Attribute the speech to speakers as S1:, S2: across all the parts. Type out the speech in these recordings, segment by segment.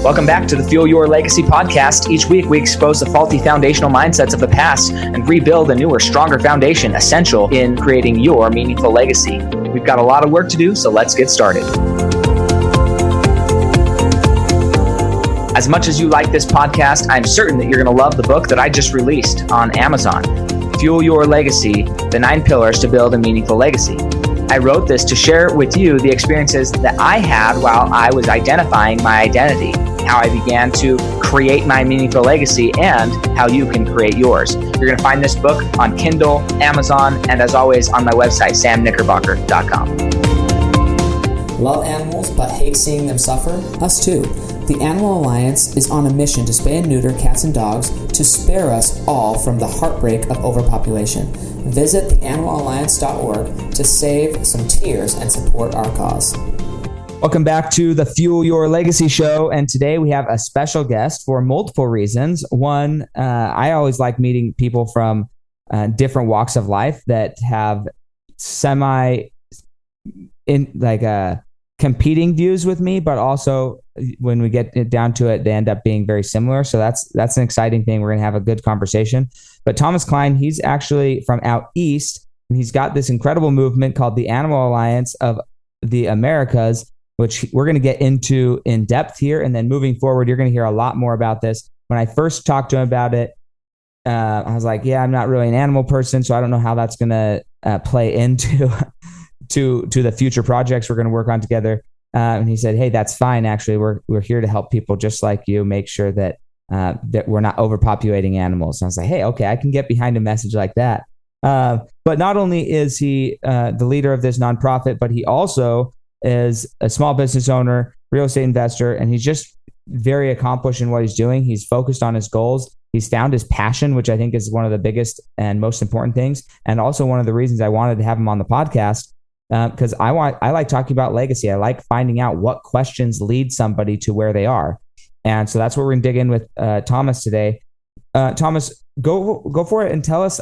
S1: Welcome back to the Fuel Your Legacy podcast. Each week, we expose the faulty foundational mindsets of the past and rebuild a newer, stronger foundation essential in creating your meaningful legacy. We've got a lot of work to do, so let's get started. As much as you like this podcast, I'm certain that you're going to love the book that I just released on Amazon, Fuel Your Legacy, The 9 Pillars to Build a Meaningful Legacy. I wrote this to share with you the experiences that I had while I was identifying my identity, how I began to create my meaningful legacy, and how you can create yours. You're going to find this book on Kindle, Amazon, and as always on my website, samknickerbocker.com.
S2: Love animals but hate seeing them suffer? Us too. The Animal Alliance is on a mission to spay and neuter cats and dogs to spare us all from the heartbreak of overpopulation. Visit theanimalalliance.org to save some tears and support our cause.
S1: Welcome back to the Fuel Your Legacy show. And today we have a special guest for multiple reasons. One, I always like meeting people from different walks of life that have competing views with me, but also when we get down to it, they end up being very similar. So that's an exciting thing. We're going to have a good conversation. But Thomas Klein, he's actually from out east, and he's got this incredible movement called the Animal Alliance of the Americas, which we're going to get into in depth here. And then moving forward, you're going to hear a lot more about this. When I first talked to him about it, I was like, yeah, I'm not really an animal person, so I don't know how that's going to play into to the future projects we're going to work on together. And he said, hey, that's fine. Actually, we're here to help people just like you make sure that we're not overpopulating animals. And I was like, hey, okay, I can get behind a message like that. But not only is he the leader of this nonprofit, but he also is a small business owner, real estate investor, and he's just very accomplished in what he's doing. He's focused on his goals. He's found his passion, which I think is one of the biggest and most important things. And also one of the reasons I wanted to have him on the podcast, because I like talking about legacy. I like finding out what questions lead somebody to where they are. And so that's what we're going to dig in with Thomas today. Thomas, go for it and tell us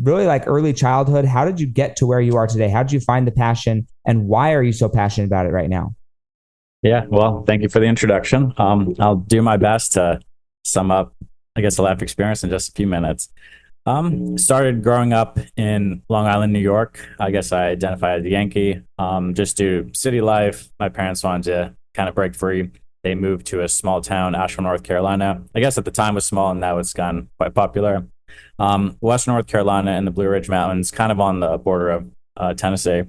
S1: really like early childhood. How did you get to where you are today? How did you find the passion, and why are you so passionate about it right now?
S3: Yeah, well, thank you for the introduction. I'll do my best to sum up, I guess, a life experience in just a few minutes. Started growing up in Long Island, New York. I guess I identify as a Yankee. Just due to city life, my parents wanted to kind of break free. They moved to a small town, Asheville, North Carolina. I guess at the time was small, and now it's gone quite popular. Western North Carolina and the Blue Ridge Mountains, kind of on the border of Tennessee.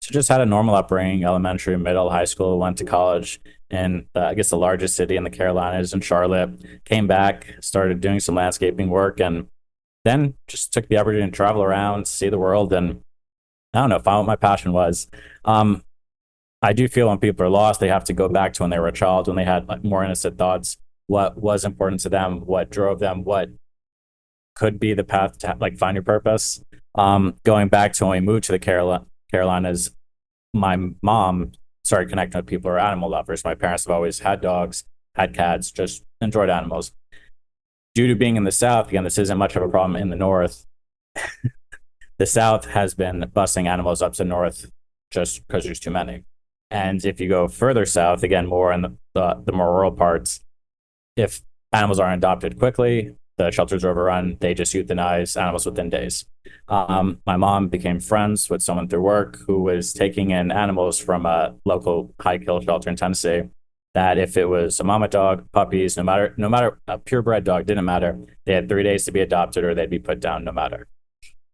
S3: So just had a normal upbringing, elementary, middle, high school, went to college in, I guess, the largest city in the Carolinas, in Charlotte. Came back, started doing some landscaping work, and then just took the opportunity to travel around, see the world, and I don't know, find what my passion was. I do feel when people are lost, they have to go back to when they were a child, when they had like more innocent thoughts, what was important to them, what drove them, what could be the path to like find your purpose. Going back to when we moved to the Carolinas, my mom started connecting with people who are animal lovers. My parents have always had dogs, had cats, just enjoyed animals. Due to being in the South, again, this isn't much of a problem in the North. The South has been busing animals up to North just because there's too many. And if you go further south, again, more in the more rural parts, if animals aren't adopted quickly, the shelters are overrun, they just euthanize animals within days. My mom became friends with someone through work who was taking in animals from a local high kill shelter in Tennessee, that if it was a mama dog, puppies, no matter a purebred dog, didn't matter. They had 3 days to be adopted or they'd be put down no matter.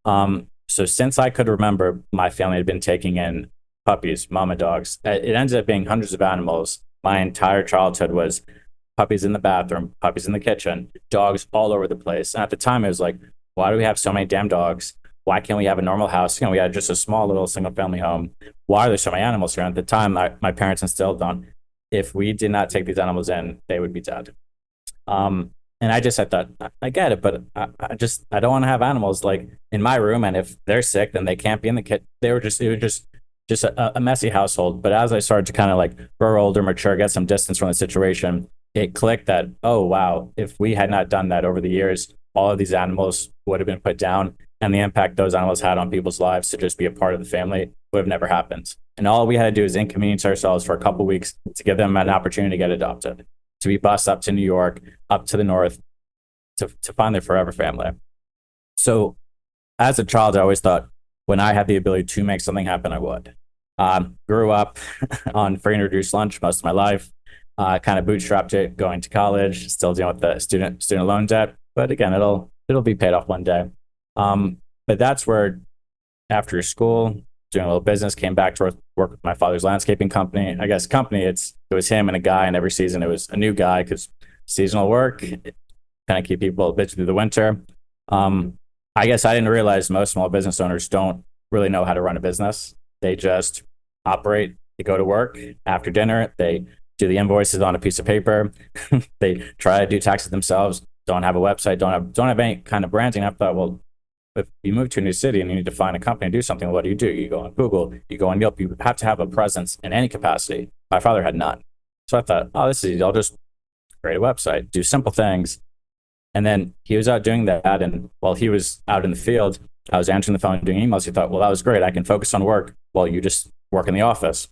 S3: So since I could remember, my family had been taking in puppies, mama dogs. It ended up being hundreds of animals. My entire childhood was puppies in the bathroom, puppies in the kitchen, dogs all over the place. And at the time, it was like, why do we have so many damn dogs? Why can't we have a normal house? We had just a small little single family home. Why are there so many animals here? And at the time, my parents instilled on, if we did not take these animals in, they would be dead. And I thought, I get it, but I don't want to have animals like in my room. And if they're sick, then they can't be in the kitchen. It was just a messy household. But as I started to kind of like grow older, mature, get some distance from the situation, it clicked that, oh, wow, if we had not done that over the years, all of these animals would have been put down, and the impact those animals had on people's lives to just be a part of the family would have never happened. And all we had to do is inconvenience ourselves for a couple of weeks to give them an opportunity to get adopted, to be bused up to New York, up to the north, to find their forever family. So as a child, I always thought when I had the ability to make something happen, I would. Grew up on free and reduced lunch most of my life. Kind of bootstrapped it going to college, still dealing with the student loan debt. But again, it'll be paid off one day. But that's where after school, doing a little business, came back to work with my father's landscaping company. I guess company, it was him and a guy, and every season it was a new guy because seasonal work, kind of keep people busy through the winter. I guess I didn't realize most small business owners don't really know how to run a business. They just operate, they go to work after dinner, they do the invoices on a piece of paper, they try to do taxes themselves, don't have a website, don't have any kind of branding. I thought, well, if you move to a new city and you need to find a company and do something, what do? You go on Google, you go on Yelp, you have to have a presence in any capacity. My father had none. So I thought, oh, this is easy. I'll just create a website, do simple things. And then he was out doing that. And while he was out in the field, I was answering the phone and doing emails. He thought, well, that was great. I can focus on work while you just work in the office.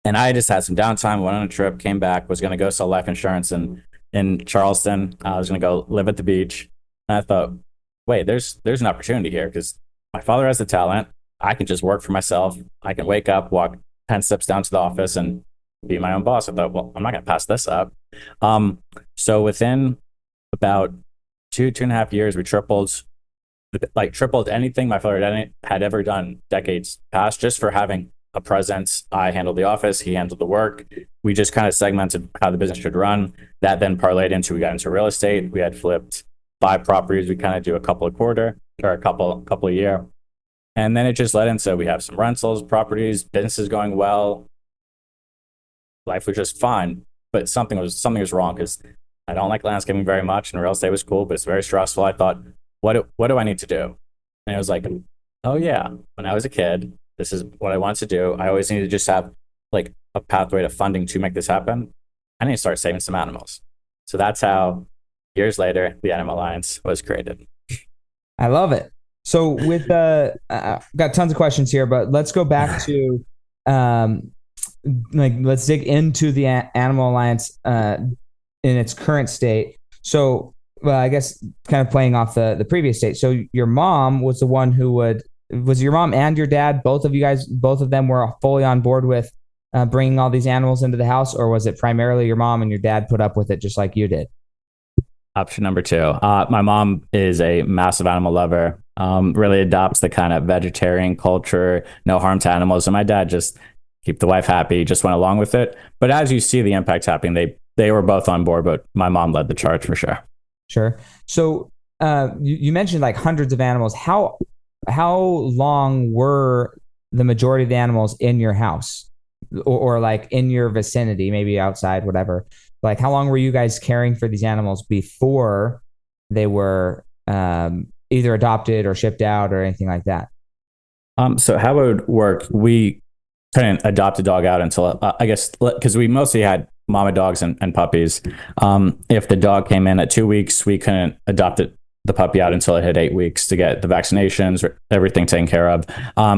S3: And I just had some downtime, went on a trip, came back, was going to go sell life insurance in Charleston. I was going to go live at the beach. And I thought, wait, there's an opportunity here because my father has the talent. I can just work for myself. I can wake up, walk 10 steps down to the office and be my own boss. I thought, well, I'm not going to pass this up. So within about 2.5 years, we tripled anything my father had ever done decades past, just for having a presence. I handled the office, he handled the work. We just kind of segmented how the business should run. That then parlayed into, we got into real estate. We had flipped 5 properties. We kind of do a couple a quarter or a couple a year. And then it just led into, we have some rentals, properties, businesses going well. Life was just fine, but something was wrong because I don't like landscaping very much, and real estate was cool, but it's very stressful. I thought, what do I need to do? And it was like, oh yeah, when I was a kid, this is what I wanted to do. I always needed to just have like a pathway to funding to make this happen. I need to start saving some animals. So that's how, years later, the Animal Alliance was created.
S1: I love it. So with I've got tons of questions here, but let's go back to let's dig into the Animal Alliance in its current state. So, well, I guess kind of playing off the previous state. So your mom was the one who was your mom and your dad, both of them were fully on board with bringing all these animals into the house, or was it primarily your mom and your dad put up with it just like you did?
S3: Option number 2. My mom is a massive animal lover, really adopts the kind of vegetarian culture, no harm to animals. And my dad just keep the wife happy, just went along with it. But as you see the impact happening, they were both on board, but my mom led the charge for sure.
S1: Sure. So you mentioned like hundreds of animals. How long were the majority of the animals in your house or like in your vicinity, maybe outside, whatever? Like how long were you guys caring for these animals before they were either adopted or shipped out or anything like that?
S3: So how it would work, we couldn't adopt a dog out until, I guess, because we mostly had mama dogs and puppies. If the dog came in at 2 weeks, we couldn't adopt the puppy out until it hit 8 weeks to get the vaccinations, everything taken care of.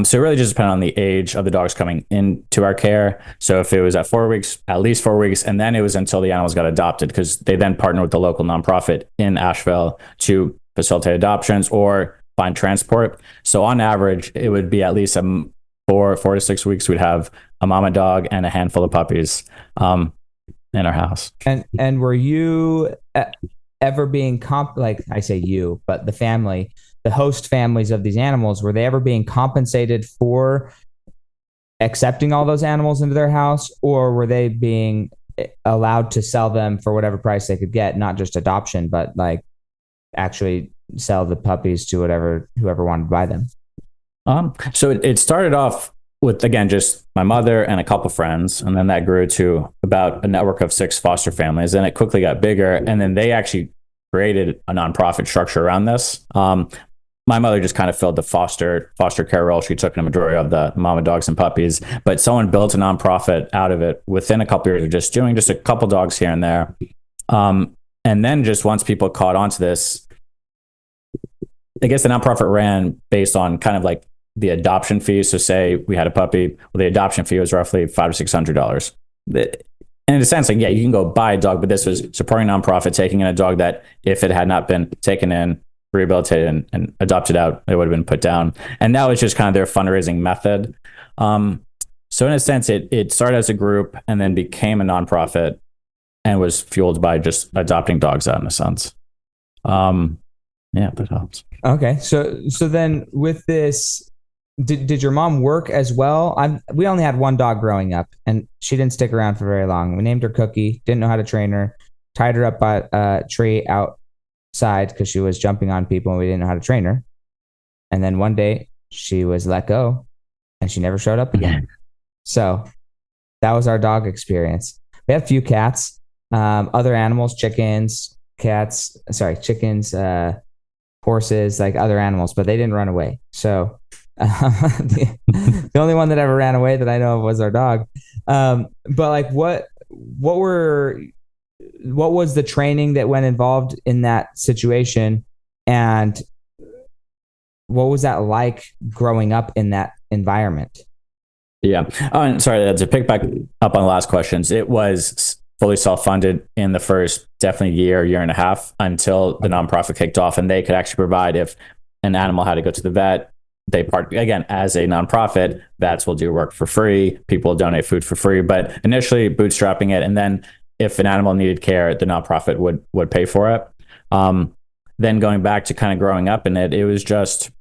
S3: So it really just depended on the age of the dogs coming into our care. So if it was at 4 weeks, at least 4 weeks, and then it was until the animals got adopted, because they then partner with the local nonprofit in Asheville to facilitate adoptions or find transport. So on average, it would be at least 4 to 6 weeks. We'd have a mama dog and a handful of puppies in our house.
S1: And were you ever being like I say you, but the family, the host families of these animals, were they ever being compensated for accepting all those animals into their house, or were they being allowed to sell them for whatever price they could get, not just adoption, but like actually sell the puppies to whoever wanted to buy them?
S3: So it started off with, again, just my mother and a couple friends. And then that grew to about a network of 6 foster families. And it quickly got bigger. And then they actually created a nonprofit structure around this. My mother just kind of filled the foster care role. She took the majority of the mama dogs and puppies, but someone built a nonprofit out of it within a couple years of just doing just a couple dogs here and there. And then just once people caught on to this, I guess the nonprofit ran based on kind of like the adoption fee. So say we had a puppy, well, the adoption fee was roughly $500 to $600. And in a sense, like, yeah, you can go buy a dog, but this was supporting a nonprofit, taking in a dog that if it had not been taken in, rehabilitated and adopted out, it would have been put down. And that was just kind of their fundraising method. So in a sense, it started as a group and then became a nonprofit and was fueled by just adopting dogs out in a sense. Yeah, that helps.
S1: Okay. So then with this, did your mom work as well? We only had one dog growing up and she didn't stick around for very long. We named her Cookie, didn't know how to train her, tied her up by a tree outside because she was jumping on people and we didn't know how to train her. And then one day she was let go and she never showed up again. So that was our dog experience. We had a few cats, other animals, chickens, horses, like other animals, but they didn't run away. So the only one that ever ran away that I know of was our dog. But like what was the training that went involved in that situation? And what was that like growing up in that environment?
S3: Yeah. Oh, and sorry, to pick back up on the last questions, it was fully self-funded in the first definitely year and a half until the nonprofit kicked off, and they could actually provide, if an animal had to go to the vet, again, as a nonprofit, vets will do work for free. People donate food for free, but initially bootstrapping it. And then if an animal needed care, the nonprofit would pay for it. Then going back to kind of growing up in it, it was just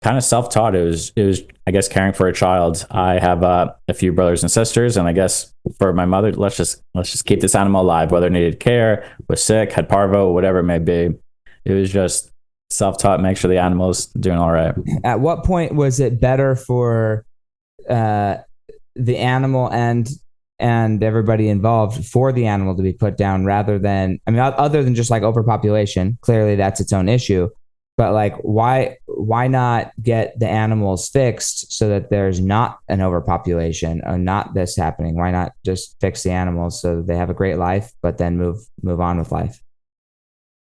S3: kind of self-taught. It was, I guess, caring for a child. I have a few brothers and sisters, and I guess for my mother, let's just keep this animal alive, whether it needed care, was sick, had parvo, whatever it may be. It was just self-taught, make sure the animal's doing all right.
S1: At what point was it better for the animal and everybody involved for the animal to be put down rather than, I mean, other than just like overpopulation? Clearly that's its own issue, but like why not get the animals fixed so that there's not an overpopulation or not this happening? Why not just fix the animals so that they have a great life, but then move on with life?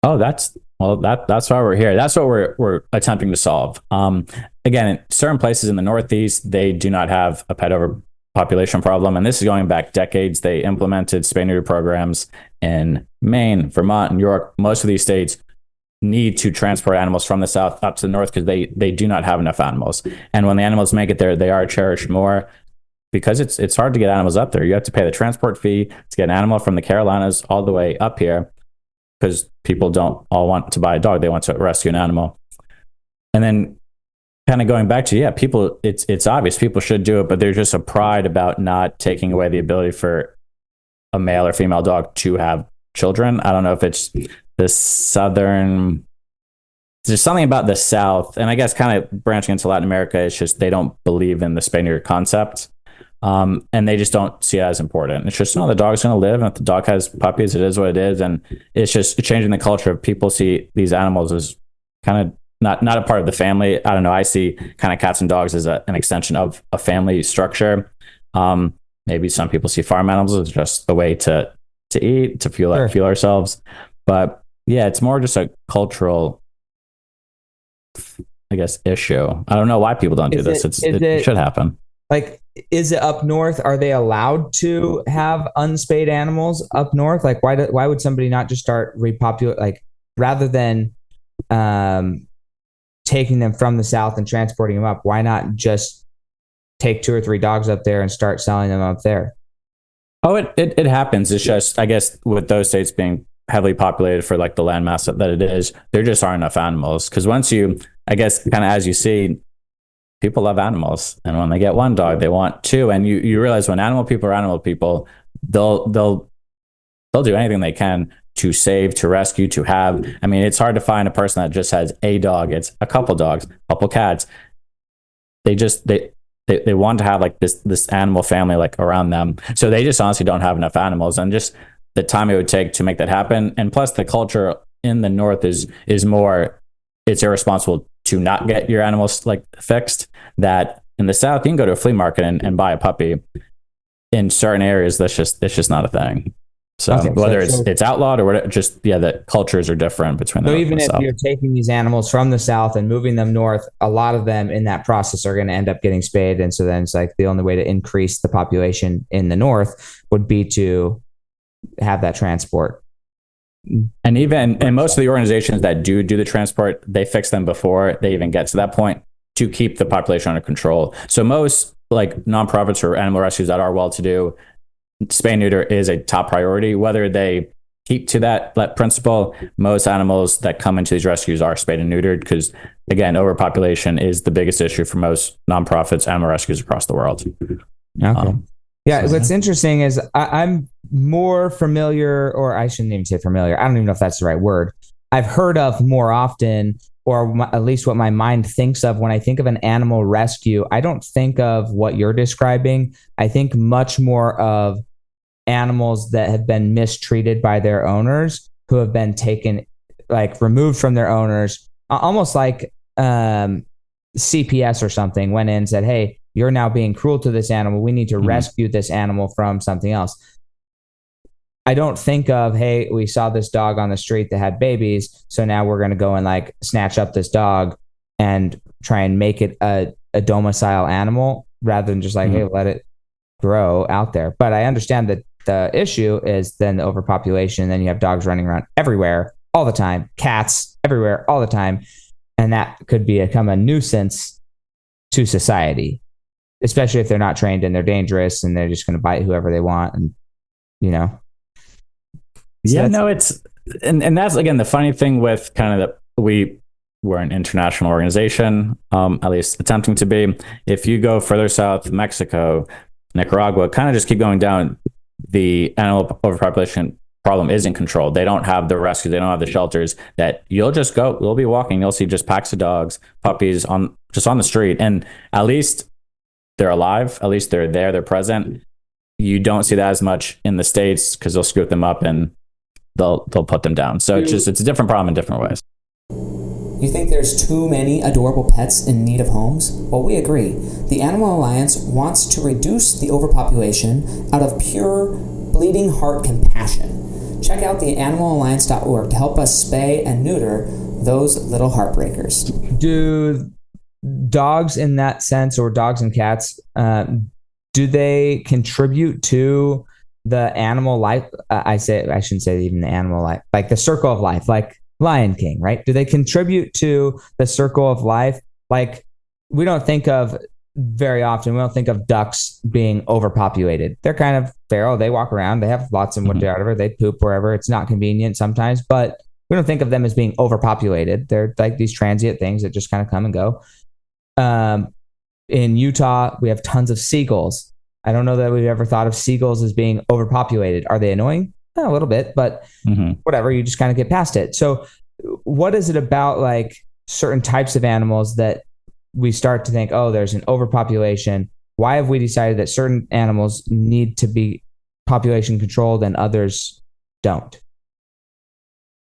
S3: Oh, that's why we're here. That's what we're attempting to solve. Again, in certain places in the Northeast, they do not have a pet overpopulation problem, and this is going back decades. They implemented spay-neuter programs in Maine, Vermont, New York. Most of these states need to transport animals from the south up to the north because they do not have enough animals. And when the animals make it there, they are cherished more because it's hard to get animals up there. You have to pay the transport fee to get an animal from the Carolinas all the way up here, because people don't all want to buy a dog. They want to rescue an animal. And then kind of going back to, people, it's obvious people should do it, but there's just a pride about not taking away the ability for a male or female dog to have children. I don't know if it's there's something about the South, and I guess kind of branching into Latin America, it's just they don't believe in the spay-neuter concept. And they just don't see it as important. It's just, no, the dog's going to live. And if the dog has puppies, it is what it is. And it's just changing the culture of people see these animals as kind of not a part of the family. I don't know. I see kind of cats and dogs as an extension of a family structure. Maybe some people see farm animals as just a way to eat, to fuel ourselves. But yeah, it's more just a cultural, I guess, issue. I don't know why people don't do this. It should happen.
S1: Like, is it up north? Are they allowed to have unspayed animals up north? Like, why would somebody not just start repopulate, like, rather than taking them from the south and transporting them up? Why not just take 2 or 3 dogs up there and start selling them up there?
S3: Oh, it happens. It's just, I guess, with those states being heavily populated for like the landmass that it is, there just aren't enough animals. Because once you, I guess, kind of as you see, people love animals, and when they get one dog, they want 2. And you realize when animal people are animal people, they'll do anything they can to save, to rescue, to have. I mean, it's hard to find a person that just has a dog. It's a couple dogs, a couple cats. They want to have like this animal family like around them. So they just honestly don't have enough animals, and just the time it would take to make that happen. And plus the culture in the North is more, it's irresponsible to not get your animals like fixed. That in the South, you can go to a flea market and buy a puppy. In certain areas, that's just not a thing. So
S1: Okay,
S3: whether
S1: so
S3: it's outlawed or whatever, just the cultures are different between the
S1: so
S3: North
S1: even
S3: and the
S1: if
S3: South.
S1: you're taking these animals from the South and moving them north, a lot of them in that process are going to end up getting spayed. And so then it's like the only way to increase the population in the north would be to have that transport.
S3: And most of the organizations that do the transport, they fix them before they even get to that point to keep the population under control. So most like nonprofits or animal rescues that are well to do, spay and neuter is a top priority. Whether they keep to that principle, most animals that come into these rescues are spayed and neutered because, again, overpopulation is the biggest issue for most nonprofits, animal rescues across the world.
S1: Okay. What's interesting is I'm more familiar, or I shouldn't even say familiar. I don't even know if that's the right word. I've heard of more often, or at least what my mind thinks of when I think of an animal rescue. I don't think of what you're describing. I think much more of animals that have been mistreated by their owners, who have been taken, like removed from their owners, almost like CPS or something went in and said, hey, you're now being cruel to this animal. We need to rescue this animal from something else. I don't think of, hey, we saw this dog on the street that had babies, so now we're going to go and like snatch up this dog and try and make it a domicile animal rather than just like, hey, let it grow out there. But I understand that the issue is then the overpopulation. Then you have dogs running around everywhere all the time, cats everywhere all the time. And that could become a nuisance to society, especially if they're not trained and they're dangerous and they're just going to bite whoever they want. And, So
S3: it's, and that's, again, the funny thing with kind of we're an international organization, at least attempting to be. If you go further south, Mexico, Nicaragua, kind of just keep going down, the animal overpopulation problem isn't controlled. They don't have the rescue. They don't have the shelters that we'll be walking. You'll see just packs of dogs, puppies on the street. And at least they're alive. At least they're there. They're present. You don't see that as much in the States because they'll scoop them up and they'll put them down. So it's a different problem in different ways.
S2: You think there's too many adorable pets in need of homes? Well, we agree. The Animal Alliance wants to reduce the overpopulation out of pure bleeding heart compassion. Check out the animalalliance.org to help us spay and neuter those little heartbreakers.
S1: Do dogs in that sense, or dogs and cats, do they contribute to the animal life? I shouldn't say even the animal life, like the circle of life, like Lion King, right? Do they contribute to the circle of life? Like, we don't think of very often, we don't think of ducks being overpopulated. They're kind of feral. They walk around. They have lots of whatever. They poop wherever. It's not convenient sometimes, but we don't think of them as being overpopulated. They're like these transient things that just kind of come and go. In Utah, we have tons of seagulls. I don't know that we've ever thought of seagulls as being overpopulated. Are they annoying? A little bit, but whatever, you just kind of get past it. So what is it about like certain types of animals that we start to think, oh, there's an overpopulation? Why have we decided that certain animals need to be population controlled and others don't?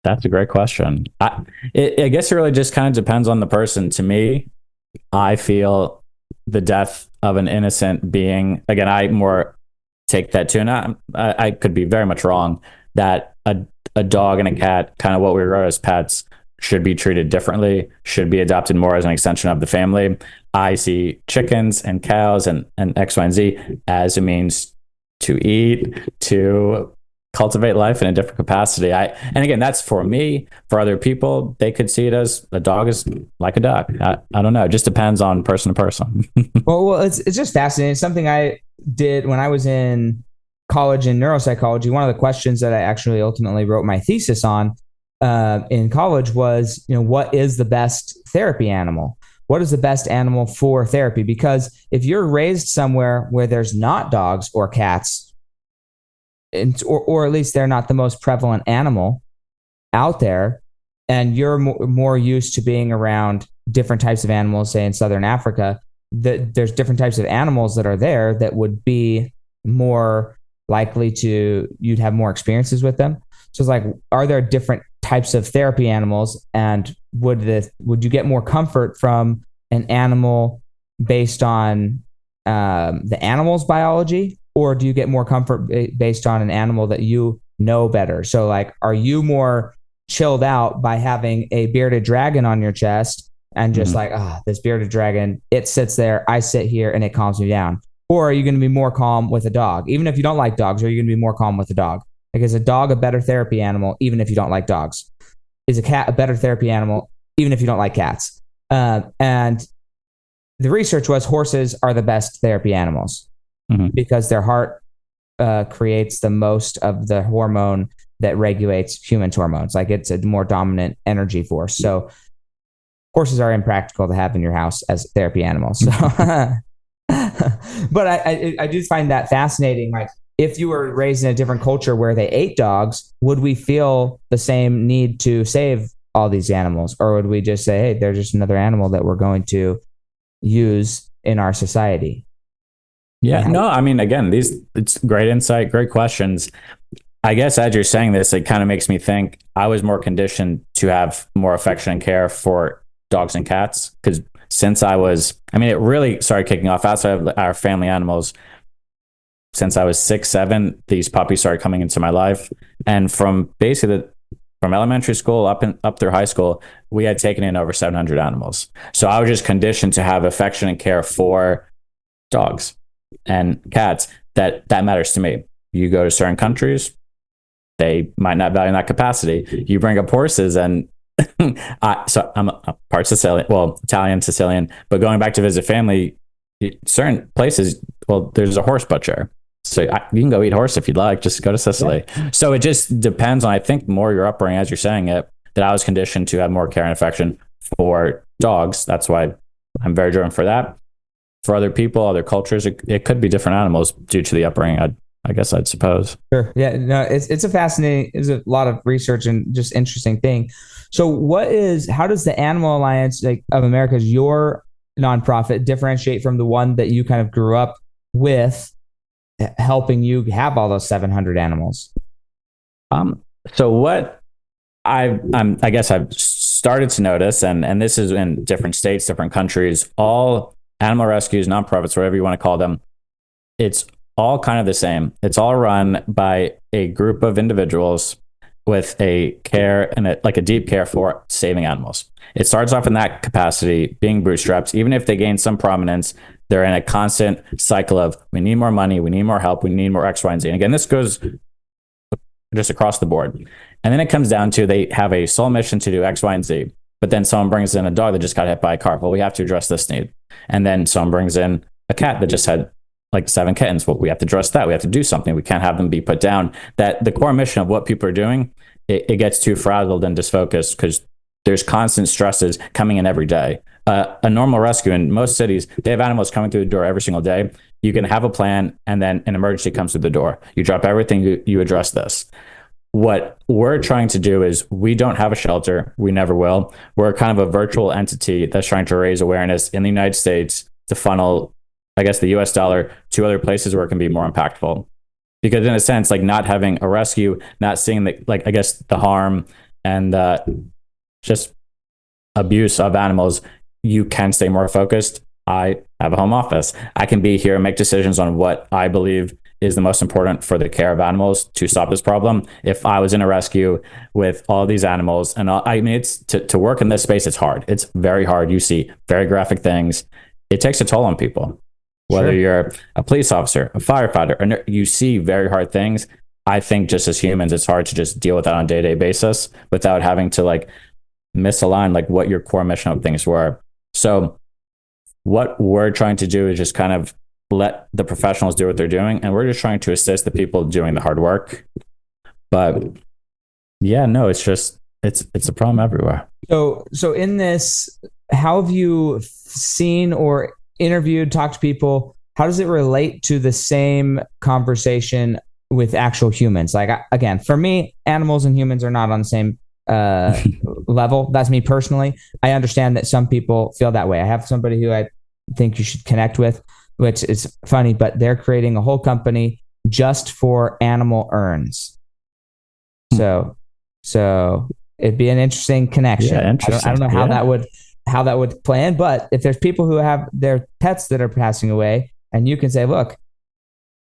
S3: That's a great question. I guess it really just kind of depends on the person. To me, I feel the death of an innocent being, again, I more take that too, and I could be very much wrong, that a dog and a cat, kind of what we regard as pets, should be treated differently, should be adopted more as an extension of the family. I see chickens and cows and X, Y, and Z as a means to eat, to cultivate life in a different capacity. And again, that's for me. For other people, they could see it as a dog is like a duck. I don't know. It just depends on person to person.
S1: Well, it's just fascinating. It's something I did when I was in college in neuropsychology. One of the questions that I actually ultimately wrote my thesis on in college was, what is the best therapy animal? What is the best animal for therapy? Because if you're raised somewhere where there's not dogs or cats, or at least they're not the most prevalent animal out there, and you're more used to being around different types of animals, say in Southern Africa, there's different types of animals that are there that would be more likely you'd have more experiences with them. So it's like, are there different types of therapy animals, and would you get more comfort from an animal based on the animal's biology, or do you get more comfort based on an animal that you know better. So like, are you more chilled out by having a bearded dragon on your chest and just like, this bearded dragon, it sits there, I sit here, and it calms me down? Or are you going to be more calm with a dog? Even if you don't like dogs, are you going to be more calm with a dog? Like, is a dog a better therapy animal, even if you don't like dogs? Is a cat a better therapy animal, even if you don't like cats? And the research was horses are the best therapy animals because their heart creates the most of the hormone that regulates humans' hormones. Like, it's a more dominant energy force. So horses are impractical to have in your house as therapy animals. So, but I do find that fascinating. Like, if you were raised in a different culture where they ate dogs, would we feel the same need to save all these animals? Or would we just say, hey, they're just another animal that we're going to use in our society?
S3: Yeah, no, I mean, again, it's great insight, great questions. I guess as you're saying this, it kind of makes me think I was more conditioned to have more affection and care for dogs and cats, because since it really started kicking off outside of our family animals. Since I was 6, 7, these puppies started coming into my life. And from elementary school up through high school, we had taken in over 700 animals. So I was just conditioned to have affection and care for dogs and cats. That matters to me. You go to certain countries, they might not value in that capacity. You bring up horses, and so I'm a part Sicilian, Italian, Sicilian, but going back to visit family, certain places, there's a horse butcher. So you can go eat horse if you'd like, just go to Sicily. Yeah. So it just depends on, I think, more your upbringing, as you're saying it, that I was conditioned to have more care and affection for dogs. That's why I'm very driven for that. For other people, other cultures, it could be different animals due to the upbringing, I guess I'd suppose.
S1: Sure. Yeah, no, it's a lot of research and just interesting thing. So how does the Animal Alliance of America, your nonprofit, differentiate from the one that you kind of grew up with, helping you have all those 700 animals?
S3: So what I guess I've started to notice, and this is in different states, different countries, all animal rescues, nonprofits, whatever you want to call them, it's all kind of the same. It's all run by a group of individuals with a care and a deep care for saving animals. It starts off in that capacity, being bootstrapped. Even if they gain some prominence, they're in a constant cycle of, we need more money, we need more help, we need more X, Y, and Z. And again, this goes just across the board. And then it comes down to, they have a sole mission to do X, Y, and Z. But then someone brings in a dog that just got hit by a car. Well, we have to address this need. And then someone brings in a cat that just had 7 kittens. Well, we have to address that. We have to do something. We can't have them be put down. That the core mission of what people are doing, it gets too frazzled and disfocused because there's constant stresses coming in every day. A normal rescue in most cities, they have animals coming through the door every single day. You can have a plan, and then an emergency comes through the door. You drop everything, you address this. What we're trying to do is, we don't have a shelter. We never will. We're kind of a virtual entity that's trying to raise awareness in the United States to funnel, I guess, the US dollar to other places where it can be more impactful. Because in a sense, not having a rescue, not seeing the harm and just abuse of animals, you can stay more focused. I have a home office. I can be here and make decisions on what I believe is the most important for the care of animals to stop this problem. If I was in a rescue with all these animals, and it's to work in this space, it's hard. It's very hard. You see very graphic things. It takes a toll on people. Whether you're a police officer, a firefighter, you see very hard things. I think just as humans, it's hard to just deal with that on a day-to-day basis without having to misalign what your core mission of things were. So what we're trying to do is just kind of let the professionals do what they're doing, and we're just trying to assist the people doing the hard work. But yeah, no, it's a problem everywhere.
S1: So in this, how have you seen or interviewed, talked to people? How does it relate to the same conversation with actual humans? Again, for me, animals and humans are not on the same level. That's me personally. I understand that some people feel that way. I have somebody who I think you should connect with, which is funny, but they're creating a whole company just for animal urns. So it'd be an interesting connection.
S3: Yeah, interesting.
S1: I don't know how that would plan, but if there's people who have their pets that are passing away, and you can say, look,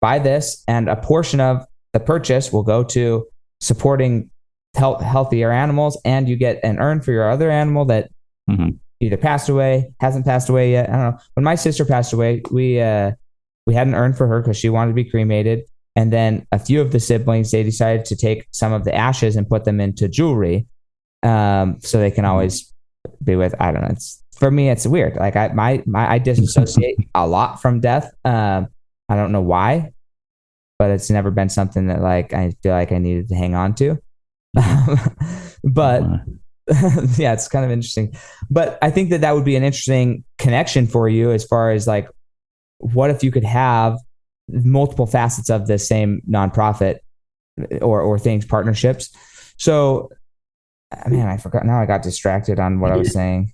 S1: buy this, and a portion of the purchase will go to supporting healthier animals, and you get an urn for your other animal that either passed away, hasn't passed away yet. I don't know. When my sister passed away, we had an urn for her because she wanted to be cremated. And then a few of the siblings, they decided to take some of the ashes and put them into jewelry, so they can always be with. I don't know. For me, it's weird. Like I disassociate a lot from death. I don't know why, but it's never been something that like I feel like I needed to hang on to. But yeah, it's kind of interesting. But I think that would be an interesting connection for you as far as like, what if you could have multiple facets of the same nonprofit or things, partnerships. So, man, I forgot. Now I got distracted on what I was saying.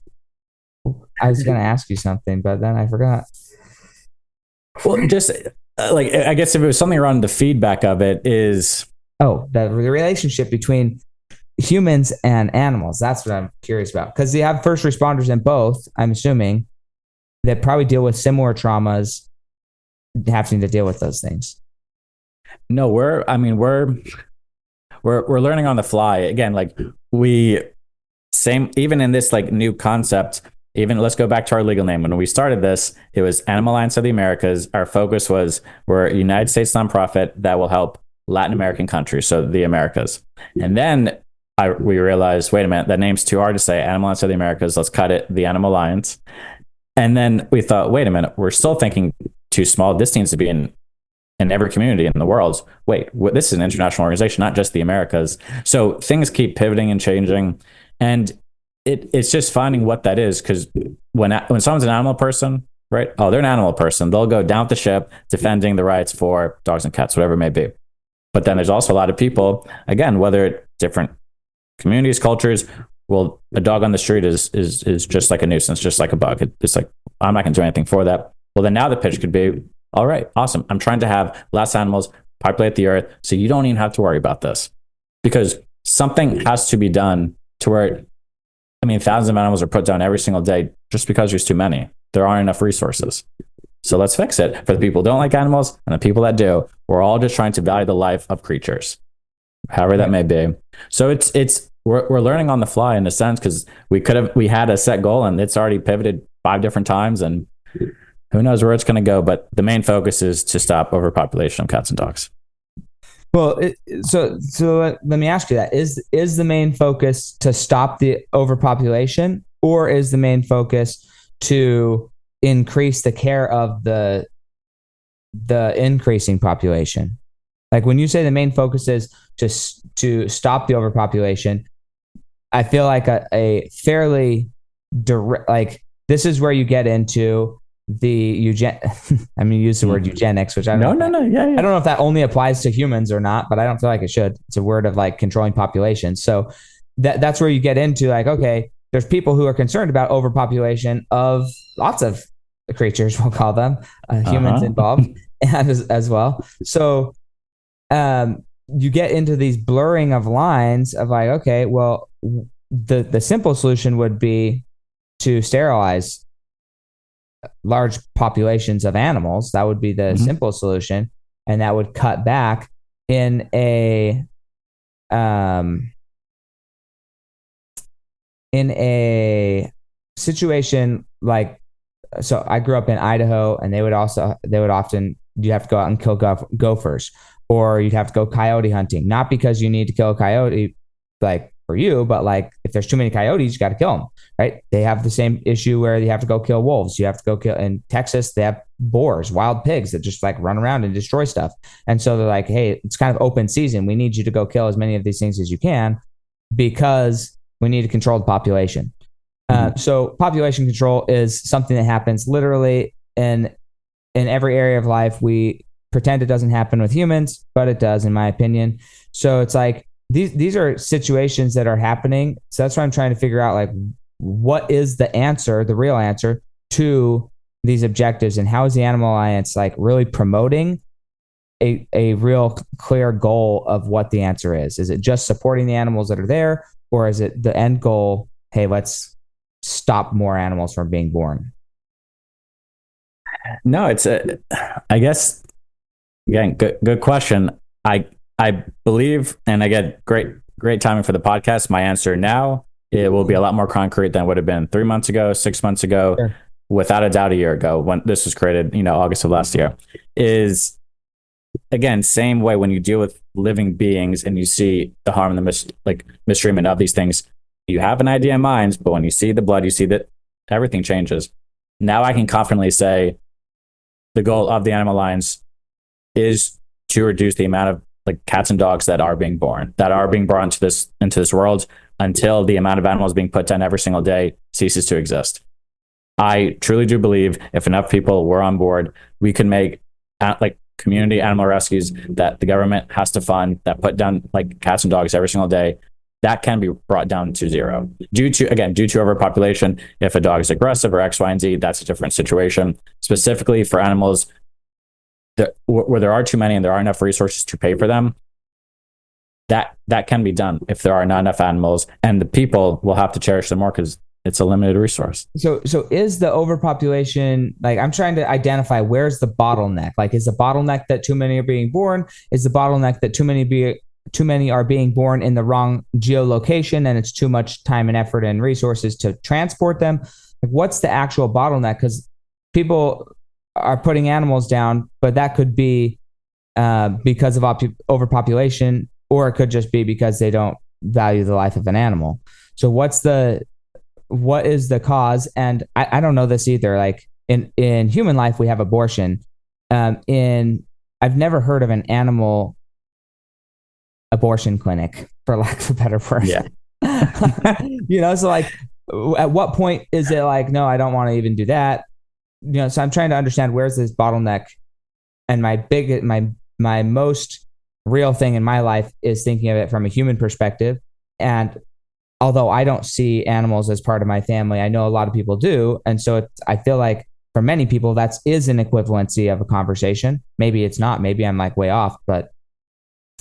S1: I was going to ask you something, but then I forgot.
S3: Well, just like, I guess if it was something around the feedback of it is.
S1: Oh, the relationship between humans and animals. That's what I'm curious about. Because you have first responders in both, I'm assuming, that probably deal with similar traumas, having to deal with those things.
S3: No, we're learning on the fly. Again, like even in this like new concept, even let's go back to our legal name. When we started this, it was Animal Alliance of the Americas. Our focus was we're a United States nonprofit that will help Latin American countries, so the Americas. And then we realized, wait a minute, that name's too hard to say. Animal Alliance of the Americas, let's cut it, the Animal Alliance. And then we thought, wait a minute, we're still thinking too small. This needs to be in every community in the world. Wait, this is an international organization, not just the Americas. So things keep pivoting and changing. And it's just finding what that is. Because when someone's an animal person, right? Oh, they're an animal person. They'll go down with the ship defending the rights for dogs and cats, whatever it may be. But then there's also a lot of people, again, whether different communities, cultures, well, a dog on the street is just like a nuisance, just like a bug. It's like, I'm not going to do anything for that. Well, then now the pitch could be, all right, awesome. I'm trying to have less animals populate the earth, so you don't even have to worry about this. Because something has to be done to where, thousands of animals are put down every single day just because there's too many. There aren't enough resources. So let's fix it. For the people who don't like animals and the people that do, we're all just trying to value the life of creatures, however that may be. So we're learning on the fly in a sense, because we had a set goal and it's already pivoted 5 different times, and who knows where it's going to go. But the main focus is to stop overpopulation of cats and dogs.
S1: Well, so let me ask you that. Is the main focus to stop the overpopulation, or is the main focus to increase the care of the increasing population? Like when you say the main focus is to stop the overpopulation, I feel like a fairly direct, like this is where you get into the use the word eugenics, which I don't know. Yeah. I don't know if that only applies to humans or not, but I don't feel like it should. It's a word of like controlling populations. So that's where you get into like, okay, there's people who are concerned about overpopulation of lots of creatures, we'll call them, humans involved as well. So you get into these blurring of lines of like, okay, well, the simple solution would be to sterilize large populations of animals. That would be the simple solution, and that would cut back in a situation like, so I grew up in Idaho, and they would often, you have to go out and kill gophers, or you'd have to go coyote hunting, not because you need to kill a coyote like for you, but like if there's too many coyotes, you got to kill them, right? They have the same issue where you have to go kill wolves. You have to go kill, in Texas, they have boars, wild pigs that just like run around and destroy stuff. And so they're like, hey, it's kind of open season. We need you to go kill as many of these things as you can, because we need to control the population. So population control is something that happens literally in every area of life. We pretend it doesn't happen with humans, but it does, in my opinion. So it's like, these are situations that are happening. So that's why I'm trying to figure out, like, what is the answer, the real answer to these objectives, and how is the Animal Alliance like really promoting a real clear goal of what the answer is? Is it just supporting the animals that are there, or is it the end goal? Hey, let's stop more animals from being born.
S3: No, I guess, again, good question. I believe, and I get great timing for the podcast. My answer now, it will be a lot more concrete than it would have been 3 months ago, 6 months ago,
S1: Sure.
S3: without a doubt a year ago when this was created, August of last year. Is again, same way when you deal with living beings and you see the harm and the mistreatment of these things, you have an idea in mind, but when you see the blood, you see that everything changes. Now I can confidently say the goal of the Animal Alliance is to reduce the amount of cats and dogs that are being born into this world until the amount of animals being put down every single day ceases to exist. I truly do believe if enough people were on board, we could make community animal rescues that the government has to fund that put down cats and dogs every single day. That can be brought down to zero due to overpopulation. If a dog is aggressive or X, Y, and Z, that's a different situation. Specifically for animals where there are too many and there are enough resources to pay for them, that can be done if there are not enough animals, and the people will have to cherish them more because it's a limited resource.
S1: So is the overpopulation, I'm trying to identify where's the bottleneck? Is the bottleneck that too many are being born? Is the bottleneck that too many are being born in the wrong geolocation and it's too much time and effort and resources to transport them? What's the actual bottleneck? Because people are putting animals down, but that could be because of overpopulation, or it could just be because they don't value the life of an animal. So what is the cause? And I don't know this either. In human life, we have abortion. I've never heard of an animal abortion clinic, for lack of a better word.
S3: Yeah.
S1: So at what point is it no, I don't want to even do that? So I'm trying to understand where's this bottleneck. And my most real thing in my life is thinking of it from a human perspective. And although I don't see animals as part of my family, I know a lot of people do. And so I feel like for many people, that is an equivalency of a conversation. Maybe it's not. Maybe I'm way off, but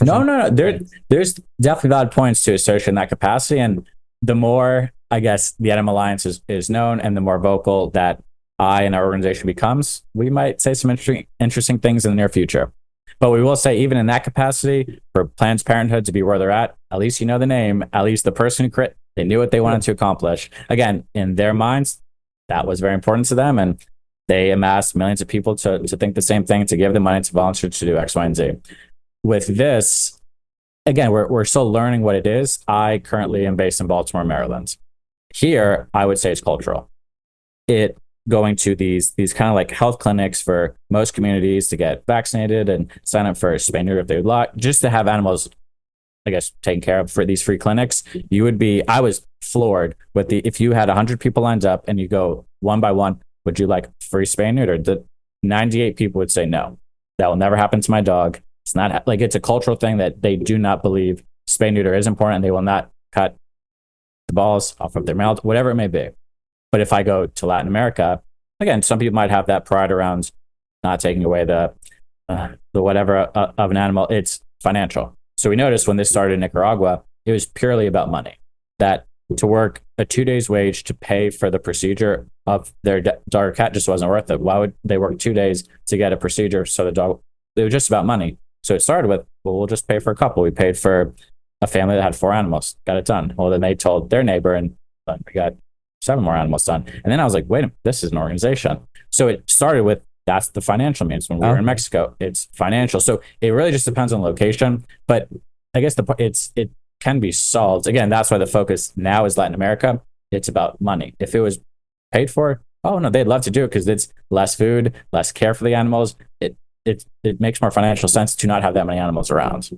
S3: no. There's definitely valid points to associate in that capacity. And the more, I guess, the Animal Alliance is known and the more vocal that I and our organization becomes, we might say some interesting things in the near future. But we will say, even in that capacity, for Planned Parenthood to be where they're at least you know the name, at least the person who they knew what they wanted to accomplish. Again, in their minds, that was very important to them, and they amassed millions of people to think the same thing, to give them money to volunteer to do X, Y, and Z. With this, again, we're still learning what it is. I currently am based in Baltimore, Maryland. Here, I would say it's cultural. It going to these kind of health clinics for most communities to get vaccinated and sign up for a spay neuter if they would like, just to have animals, I guess, taken care of for these free clinics. I was floored with if you had 100 people lined up and you go one by one, would you like free spay neuter? The 98 people would say no. That will never happen to my dog. It's not it's a cultural thing that they do not believe spay neuter is important, and they will not cut the balls off of their mouth, whatever it may be. But if I go to Latin America, again, some people might have that pride around not taking away the whatever of an animal. It's financial. So we noticed when this started in Nicaragua, it was purely about money. That to work a 2 days wage to pay for the procedure of their dog or cat just wasn't worth it. Why would they work 2 days to get a procedure? So the dog, it was just about money. So it started with, well, we'll just pay for a couple. We paid for a family that had 4 animals, got it done. Well, then they told their neighbor, and we got 7 more animals done. And then I was like, wait a minute, this is an organization. So it started with, that's the financial means. When we were in Mexico, it's financial. So it really just depends on location. But I guess it can be solved. Again, that's why the focus now is Latin America. It's about money. If it was paid for, oh no, they'd love to do it because it's less food, less care for the animals. It makes more financial sense to not have that many animals around.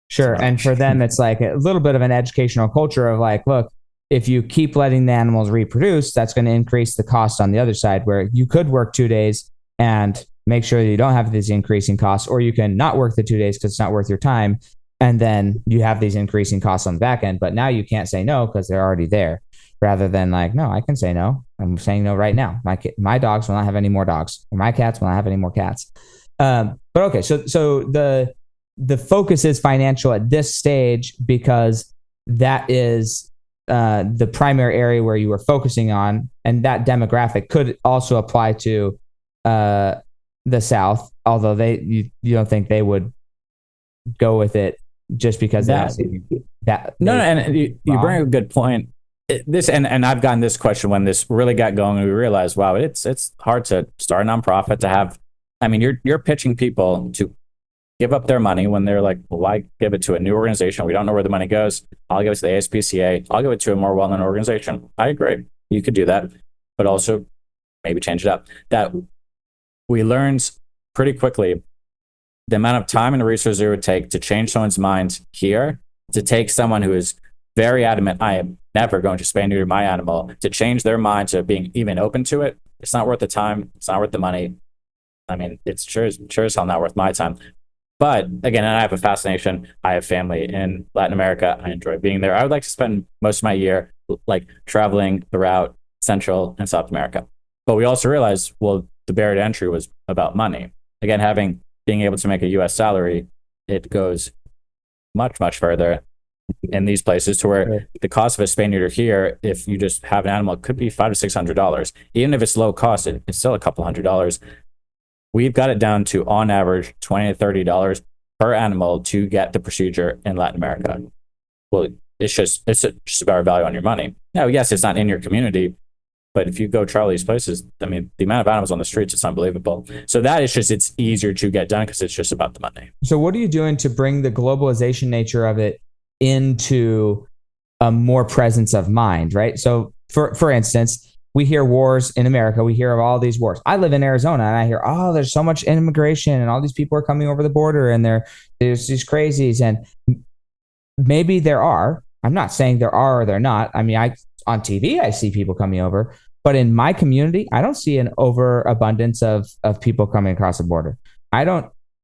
S1: Sure. And for them, it's a little bit of an educational culture of look, if you keep letting the animals reproduce, that's going to increase the cost on the other side, where you could work 2 days and make sure that you don't have these increasing costs, or you can not work the 2 days because it's not worth your time. And then you have these increasing costs on the back end, but now you can't say no because they're already there, rather than no, I can say no. I'm saying no right now. My dogs will not have any more dogs, or my cats will not have any more cats. But okay. So the focus is financial at this stage because that is the primary area where you were focusing on, and that demographic could also apply to the South, although you don't think they would go with it just because they don't see that.
S3: No, and you bring a good point. And I've gotten this question when this really got going, and we realized, wow, it's hard to start a nonprofit to have. I mean, you're pitching people to give up their money when they're like, well, why give it to a new organization? We don't know where the money goes. I'll give it to the ASPCA. I'll give it to a more well-known organization. I agree. You could do that, but also maybe change it up. That we learned pretty quickly the amount of time and resources it would take to change someone's mind here, to take someone who is very adamant, I am never going to spay and neuter my animal, to change their mind to being even open to it. It's not worth the time. It's not worth the money. I mean, it's sure as hell not worth my time. But again, and I have a fascination. I have family in Latin America. I enjoy being there. I would like to spend most of my year like traveling throughout Central and South America. But we also realized, well, the barrier to entry was about money. Again, being able to make a U.S. salary, it goes much, much further in these places to where the cost of a spay neuter here, if you just have an animal, it could be $500 to $600. Even if it's low cost, it's still a couple $100. We've got it down to, on average, $20 to $30 per animal to get the procedure in Latin America. Well, it's just about our value on your money. Now, yes, it's not in your community, but if you go travel these places, I mean, the amount of animals on the streets, it's unbelievable. So that is it's easier to get done because it's just about the money.
S1: So what are you doing to bring the globalization nature of it into a more presence of mind, right? So for instance, we hear wars in America. We hear of all these wars. I live in Arizona and I hear, oh, there's so much immigration and all these people are coming over the border and there's these crazies. And maybe there are. I'm not saying there are or they're not. I mean, on TV, I see people coming over. But in my community, I don't see an overabundance of people coming across the border.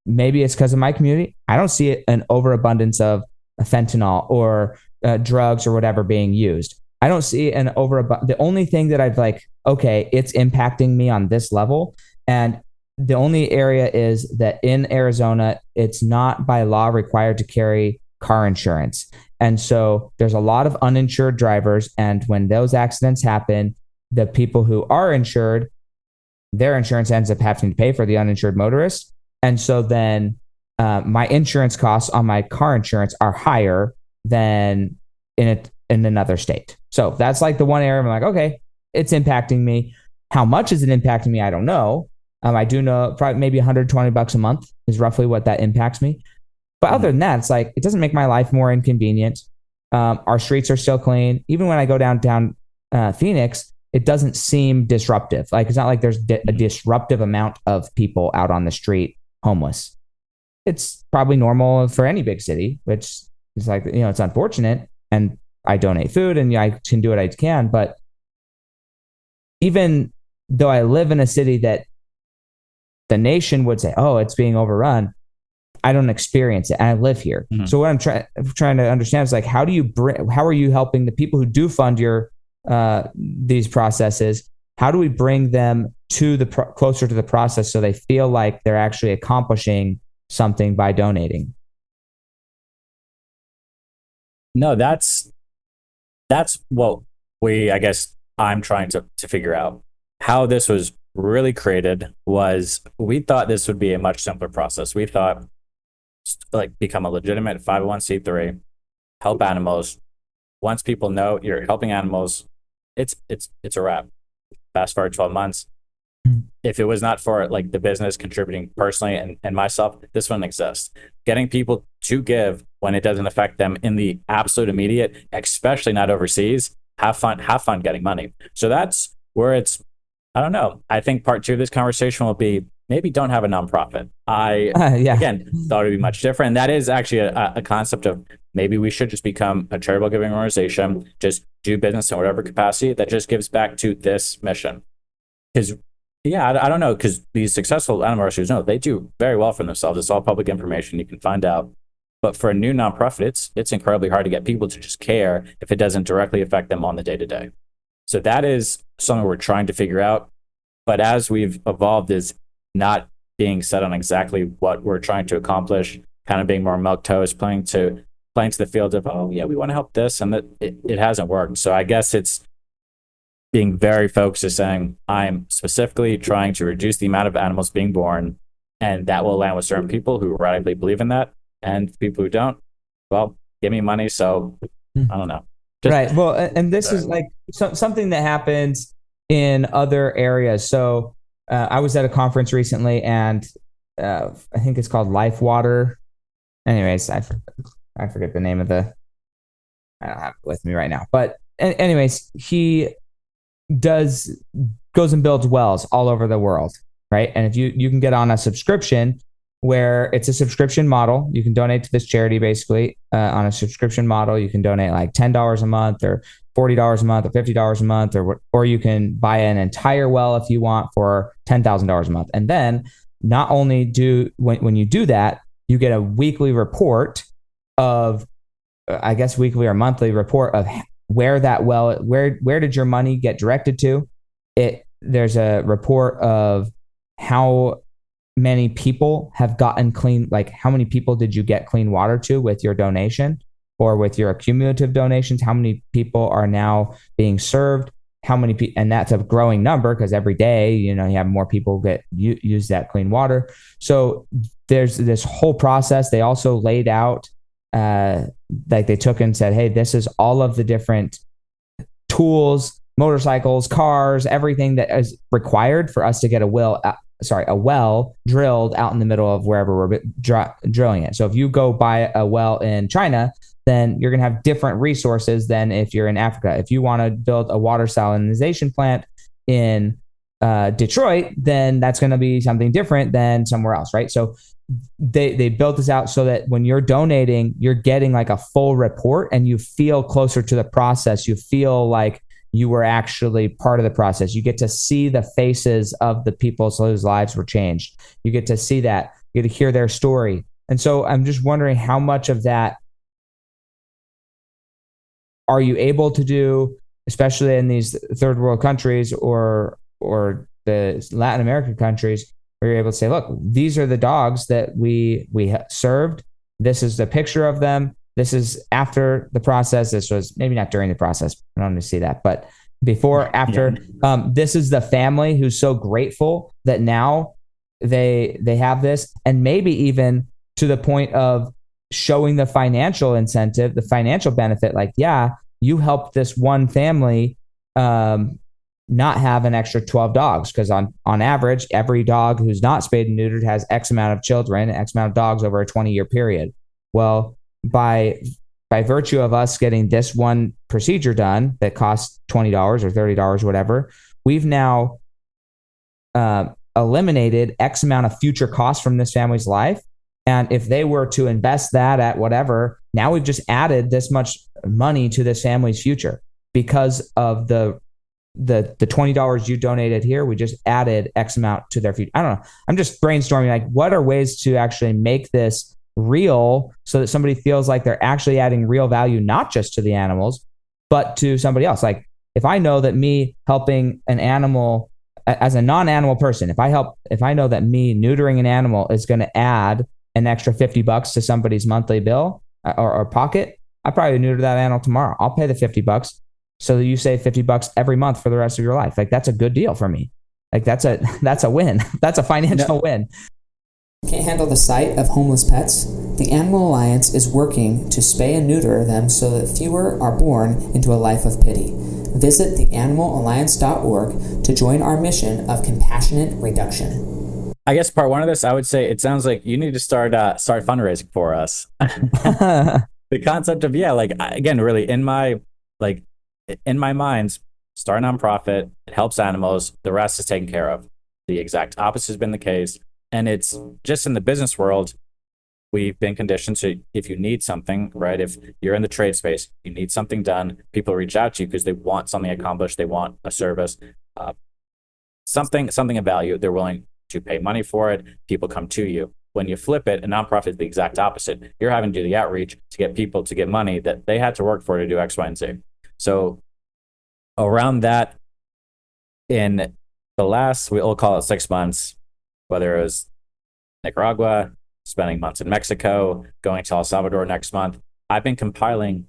S1: Maybe it's because of my community. I don't see an overabundance of fentanyl or drugs or whatever being used. I don't see the only thing that I've okay, it's impacting me on this level. And the only area is that in Arizona, it's not by law required to carry car insurance. And so there's a lot of uninsured drivers. And when those accidents happen, the people who are insured, their insurance ends up having to pay for the uninsured motorist. And so then my insurance costs on my car insurance are higher than in another state. So that's like the one area I'm like, okay, it's impacting me. How much is it impacting me? I don't know. I do know probably maybe $120 a month is roughly what that impacts me. But other than that, it's like, it doesn't make my life more inconvenient. Our streets are still clean. Even when I go downtown Phoenix, it doesn't seem disruptive. Like, it's not like there's a disruptive amount of people out on the street homeless. It's probably normal for any big city, which is like, it's unfortunate. And I donate food and I can do what I can. But even though I live in a city that the nation would say, oh, it's being overrun, I don't experience it. And I live here. Mm-hmm. So what I'm trying to understand is like, how are you helping the people who do fund your these processes? How do we bring them to closer to the process so they feel like they're actually accomplishing something by donating?
S3: No, that's what I guess I'm trying to figure out. How this was really created was, we thought this would be a much simpler process. We thought, like, become a legitimate 501c3, help animals. Once people know you're helping animals, it's a wrap. Fast forward 12 months. If it was not for like the business contributing personally and myself, this wouldn't exist. Getting people to give when it doesn't affect them in the absolute immediate, especially not overseas, have fun getting money. So that's where I don't know. I think part 2 of this conversation will be, maybe don't have a nonprofit. Again, thought it would be much different. And that is actually a concept of, maybe we should just become a charitable giving organization, just do business in whatever capacity that just gives back to this mission. Because I don't know, because these successful animal rescuers, they do very well for themselves. It's all public information. You can find out. But for a new nonprofit, it's incredibly hard to get people to just care if it doesn't directly affect them on the day-to-day. So that is something we're trying to figure out. But as we've evolved, is not being set on exactly what we're trying to accomplish, kind of being more milquetoast, playing to the field of, oh yeah, we want to help this, and that it hasn't worked. So I guess it's being very focused, is saying, I'm specifically trying to reduce the amount of animals being born, and that will land with certain people who radically believe in that. And people who don't, well, give me money. So I don't know.
S1: Right. Well, and this is like something that happens in other areas. So I was at a conference recently, and I think it's called Life Water. Anyways, I forget the name of the. I don't have it with me right now, but anyways, he goes and builds wells all over the world, right? And if you can get on a subscription where it's a subscription model, you can donate to this charity basically on a subscription model. You can donate like $10 a month or $40 a month or $50 a month, or you can buy an entire well if you want for $10,000 a month. And then not only when you do that, you get a weekly report of, I guess weekly or monthly report of where that well, where did your money get directed to? There's a report of how many people have gotten clean, like how many people did you get clean water to with your donation or with your cumulative donations? How many people are now being served? How many people, and that's a growing number because every day, you have more people use that clean water. So there's this whole process. They also laid out, like they took and said, hey, this is all of the different tools, motorcycles, cars, everything that is required for us to get a well drilled out in the middle of wherever we're drilling it. So if you go buy a well in China, then you're going to have different resources than if you're in Africa. If you want to build a water salinization plant in Detroit, then that's going to be something different than somewhere else, right? So they built this out so that when you're donating, you're getting like a full report and you feel closer to the process. You feel like you were actually part of the process. You get to see the faces of the people whose lives were changed. You get to see that. You get to hear their story. And so I'm just wondering how much of that are you able to do, especially in these third world countries or the Latin American countries, where you're able to say, look, these are the dogs that we served. This is the picture of them. This is after the process. This was maybe not during the process. I don't want to see that, but before, after. This is the family who's so grateful that now they have this, and maybe even to the point of showing the financial incentive, the financial benefit. Like, yeah, you helped this one family not have an extra 12 dogs, because on average, every dog who's not spayed and neutered has X amount of children, X amount of dogs over a 20-year period. Well, by virtue of us getting this one procedure done that costs $20 or $30, whatever, we've now eliminated X amount of future costs from this family's life. And if they were to invest that at whatever, now we've just added this much money to this family's future because of the $20 you donated here. We just added X amount to their future. I don't know. I'm just brainstorming, like, what are ways to actually make this real so that somebody feels like they're actually adding real value, not just to the animals, but to somebody else. Like, if I know that me helping an animal as a non-animal person, if I know that me neutering an animal is going to add an extra $50 to somebody's monthly bill or pocket, I probably neuter that animal tomorrow. I'll pay the $50 so that you save $50 every month for the rest of your life. Like, that's a good deal for me. Like, that's a win. That's a financial win.
S2: Can't handle the sight of homeless pets? The Animal Alliance is working to spay and neuter them so that fewer are born into a life of pity. Visit theanimalalliance.org to join our mission of compassionate reduction.
S3: I guess part one of this, I would say it sounds like you need to start fundraising for us. The concept of, again, really in my mind, start a nonprofit, it helps animals, the rest is taken care of. The exact opposite has been the case. And it's just in the business world, we've been conditioned. So if you need something, right, if you're in the trade space, you need something done, people reach out to you because they want something accomplished. They want a service, something of value. They're willing to pay money for it. People come to you. When you flip it, a nonprofit is the exact opposite. You're having to do the outreach to get people to get money that they had to work for to do X, Y, and Z. So around that, in the last, we'll call it 6 months, whether it was Nicaragua, spending months in Mexico, going to El Salvador next month, I've been compiling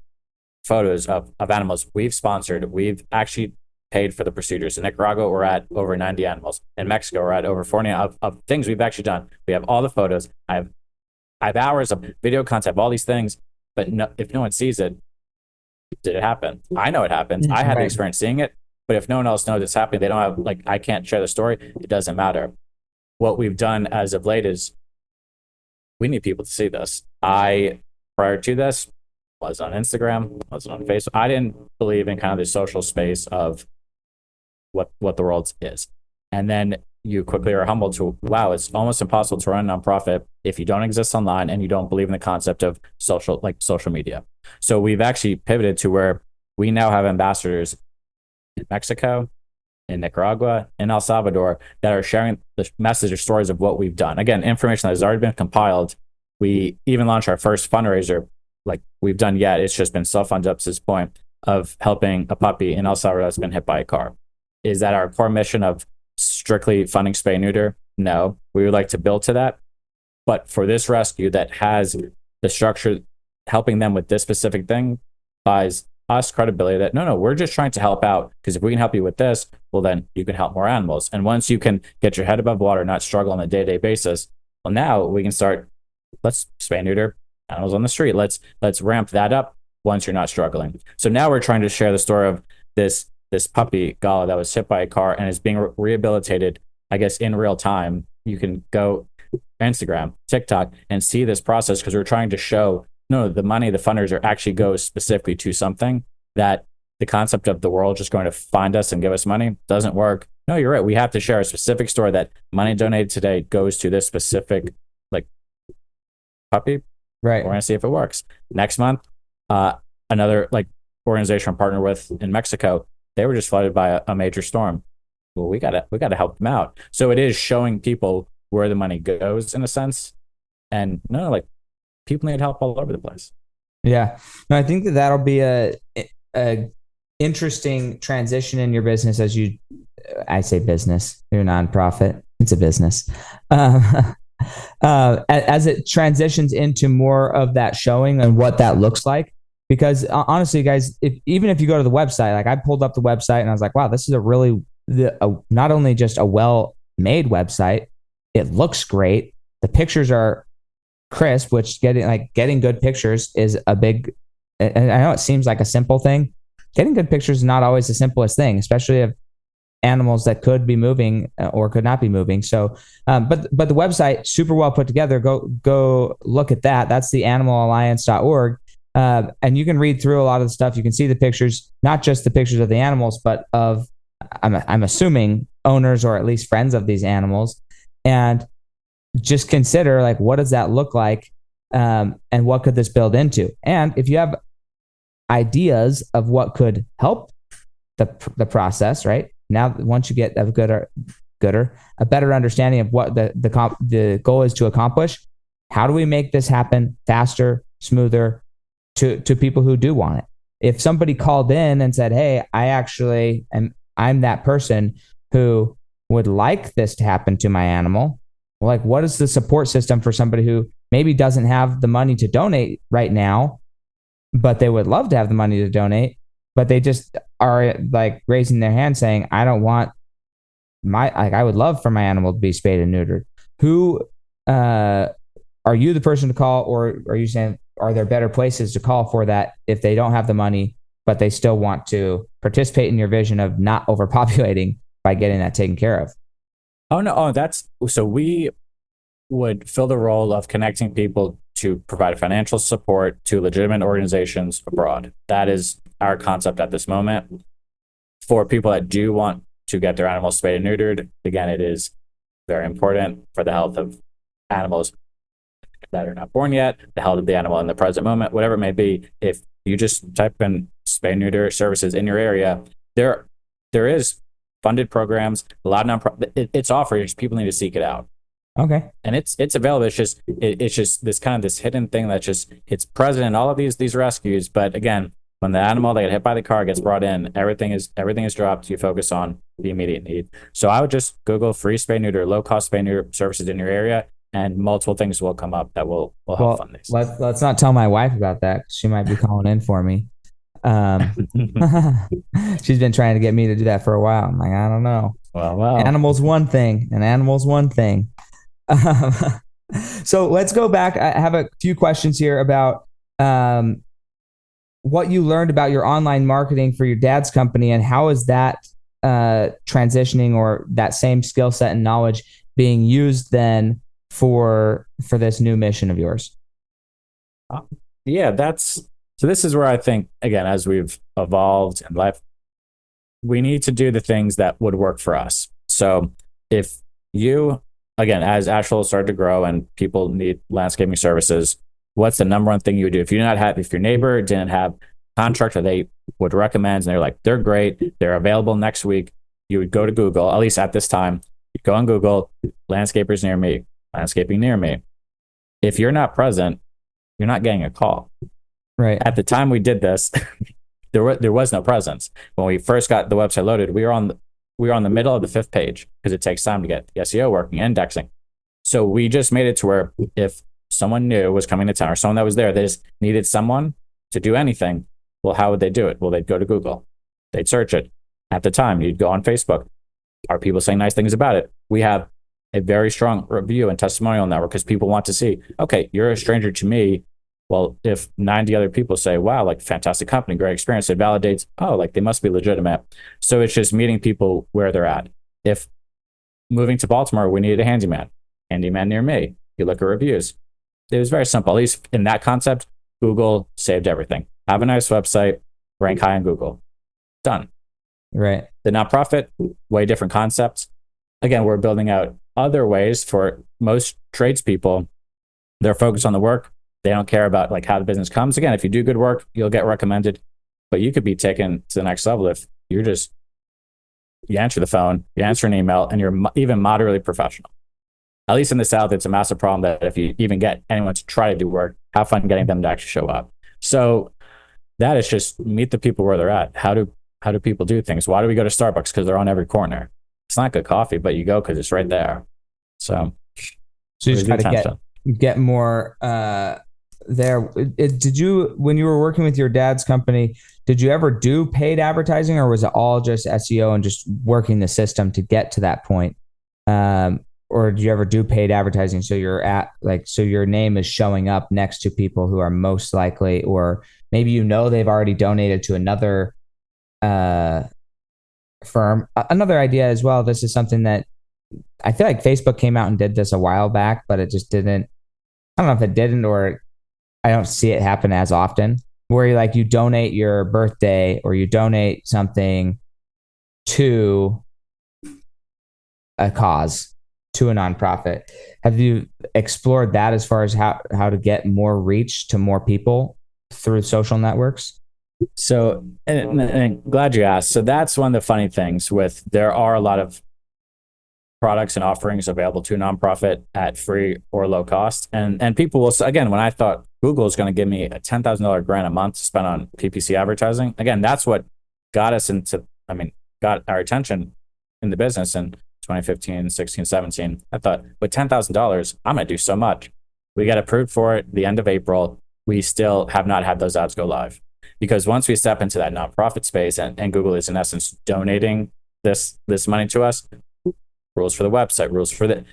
S3: photos of animals we've sponsored. We've actually paid for the procedures. In Nicaragua, we're at over 90 animals. In Mexico, we're at over 40 of things we've actually done. We have all the photos. I have I have hours of video content, all these things, but if no one sees it, did it happen? I know it happens. I had the experience seeing it, but if no one else knows it's happening, they don't have, like, I can't share the story. It doesn't matter. What we've done as of late is we need people to see this. Prior to this, was on Instagram, was on Facebook. I didn't believe in kind of the social space of what the world is. And then you quickly are humbled to, wow, it's almost impossible to run a nonprofit if you don't exist online and you don't believe in the concept of social media. So we've actually pivoted to where we now have ambassadors in Mexico, in Nicaragua, in El Salvador that are sharing the message or stories of what we've done. Again, information that has already been compiled. We even launched our first fundraiser, like we've done yet. It's just been self-funded up to this point, of helping a puppy in El Salvador that's been hit by a car. Is that our core mission of strictly funding spay and neuter? No, we would like to build to that. But for this rescue that has the structure, helping them with this specific thing buys us credibility that no, we're just trying to help out, because if we can help you with this, well, then you can help more animals. And once you can get your head above water, not struggle on a day-to-day basis, well, now we can start, let's spay and neuter animals on the street. Let's ramp that up once you're not struggling. So now we're trying to share the story of this puppy, Gala, that was hit by a car and is being rehabilitated, I guess, in real time. You can go Instagram, TikTok, and see this process, because we're trying to show, no, the money, the funders are actually goes specifically to something, that the concept of the world just going to find us and give us money doesn't work. No, you're right. We have to share a specific story that money donated today goes to this specific, like, puppy.
S1: Right.
S3: We're going to see if it works. Next month, another, like, organization I'm partnered with in Mexico, they were just flooded by a major storm. Well, we gotta help them out. So it is showing people where the money goes, in a sense. And no, like, people need help all over the place.
S1: Yeah. No, I think that'll be a interesting transition in your business I say business, you're a nonprofit. It's a business. As it transitions into more of that showing and what that looks like. Because honestly, guys, even if you go to the website, like I pulled up the website and I was like, wow, this is not only just a well-made website, it looks great. The pictures are crisp, which getting good pictures is a big, and I know it seems like a simple thing. Getting good pictures is not always the simplest thing, especially of animals that could be moving or could not be moving. So, but the website, super well put together. Go look at that. That's the animalalliance.org. And you can read through a lot of the stuff. You can see the pictures, not just the pictures of the animals, but of, I'm assuming, owners or at least friends of these animals. And just consider, like, what does that look like? And what could this build into? And if you have ideas of what could help the process, right? Now, once you get a better understanding of what the goal is to accomplish, how do we make this happen faster, smoother, to people who do want it? If somebody called in and said, hey, I'm that person who would like this to happen to my animal, like, what is the support system for somebody who maybe doesn't have the money to donate right now, but they would love to have the money to donate, but they just are, like, raising their hand saying, I don't want I would love for my animal to be spayed and neutered. Who are you the person to call, or are you saying, are there better places to call for that if they don't have the money, but they still want to participate in your vision of not overpopulating by getting that taken care of?
S3: Oh, no. Oh, so we would fill the role of connecting people to provide financial support to legitimate organizations abroad. That is our concept at this moment. For people that do want to get their animals spayed and neutered, again, it is very important for the health of animals that are not born yet, the health of the animal in the present moment, whatever it may be. If you just type in spay and neuter services in your area, there is funded programs, a lot of it's offered. People need to seek it out.
S1: Okay.
S3: And it's available. It's just this kind of this hidden thing that it's present in all of these rescues. But again, when the animal that got hit by the car gets brought in, everything is dropped. You focus on the immediate need. So I would just Google free spay neuter, low cost spay neuter services in your area, and multiple things will come up that will help fund these.
S1: Let's not tell my wife about that, 'cause she might be calling in for me. She's been trying to get me to do that for a while. I'm like, I don't know.
S3: Well.
S1: Animals one thing, and animals one thing. So let's go back. I have a few questions here about what you learned about your online marketing for your dad's company, and how is that transitioning, or that same skill set and knowledge being used then for this new mission of yours?
S3: Yeah, so this is where I think, again, as we've evolved in life, we need to do the things that would work for us. So if you, again, as Asheville started to grow and people need landscaping services, what's the number one thing you would do? If if your neighbor didn't have a contract that they would recommend, and they're like, they're great, they're available next week, you would go to Google, at least at this time, you go on Google, landscapers near me, landscaping near me. If you're not present, you're not getting a call.
S1: Right.
S3: At the time we did this, there was no presence. When we first got the website loaded, we were on the middle of the 5th page, because it takes time to get the SEO working, indexing. So we just made it to where if someone new was coming to town, or someone that was there, they just needed someone to do anything, well, how would they do it? Well, they'd go to Google, they'd search it. At the time, you'd go on Facebook. Are people saying nice things about it? We have a very strong review and testimonial network, because people want to see, okay, you're a stranger to me. Well, if 90 other people say, wow, like fantastic company, great experience, it validates, oh, like they must be legitimate. So it's just meeting people where they're at. If moving to Baltimore, we needed a handyman near me, you look at reviews. It was very simple. At least in that concept, Google saved everything. Have a nice website, rank high on Google. Done.
S1: Right.
S3: The nonprofit, way different concepts. Again, we're building out other ways for most tradespeople. They're focused on the work. They don't care about like how the business comes. Again, if you do good work, you'll get recommended, but you could be taken to the next level if you answer the phone, you answer an email, and you're even moderately professional. At least in the South, it's a massive problem that if you even get anyone to try to do work, have fun getting them to actually show up. So that is just meet the people where they're at. How do people do things? Why do we go to Starbucks? Because they're on every corner. It's not good coffee, but you go because it's right there. So
S1: you just got to get more there. Did you, when you were working with your dad's company, did you ever do paid advertising, or was it all just SEO and just working the system to get to that point? Or did you ever do paid advertising? So so your name is showing up next to people who are most likely, or maybe they've already donated to another firm. Another idea as well. This is something that I feel like Facebook came out and did this a while back, but it just didn't. I don't know if it didn't, or I don't see it happen as often, where you donate your birthday, or you donate something to a cause, to a nonprofit. Have you explored that as far as how to get more reach to more people through social networks?
S3: So, and glad you asked. So that's one of the funny things there are a lot of products and offerings available to a nonprofit at free or low cost. And people will, again, when I thought Google is going to give me a $10,000 grant a month to spend on PPC advertising, again, that's what got our attention in the business in 2015, 16, 17. I thought, with $10,000, I'm going to do so much. We got approved for it the end of April. We still have not had those ads go live. Because once we step into that nonprofit space, and Google is in essence donating this money to us, rules for the website, rules for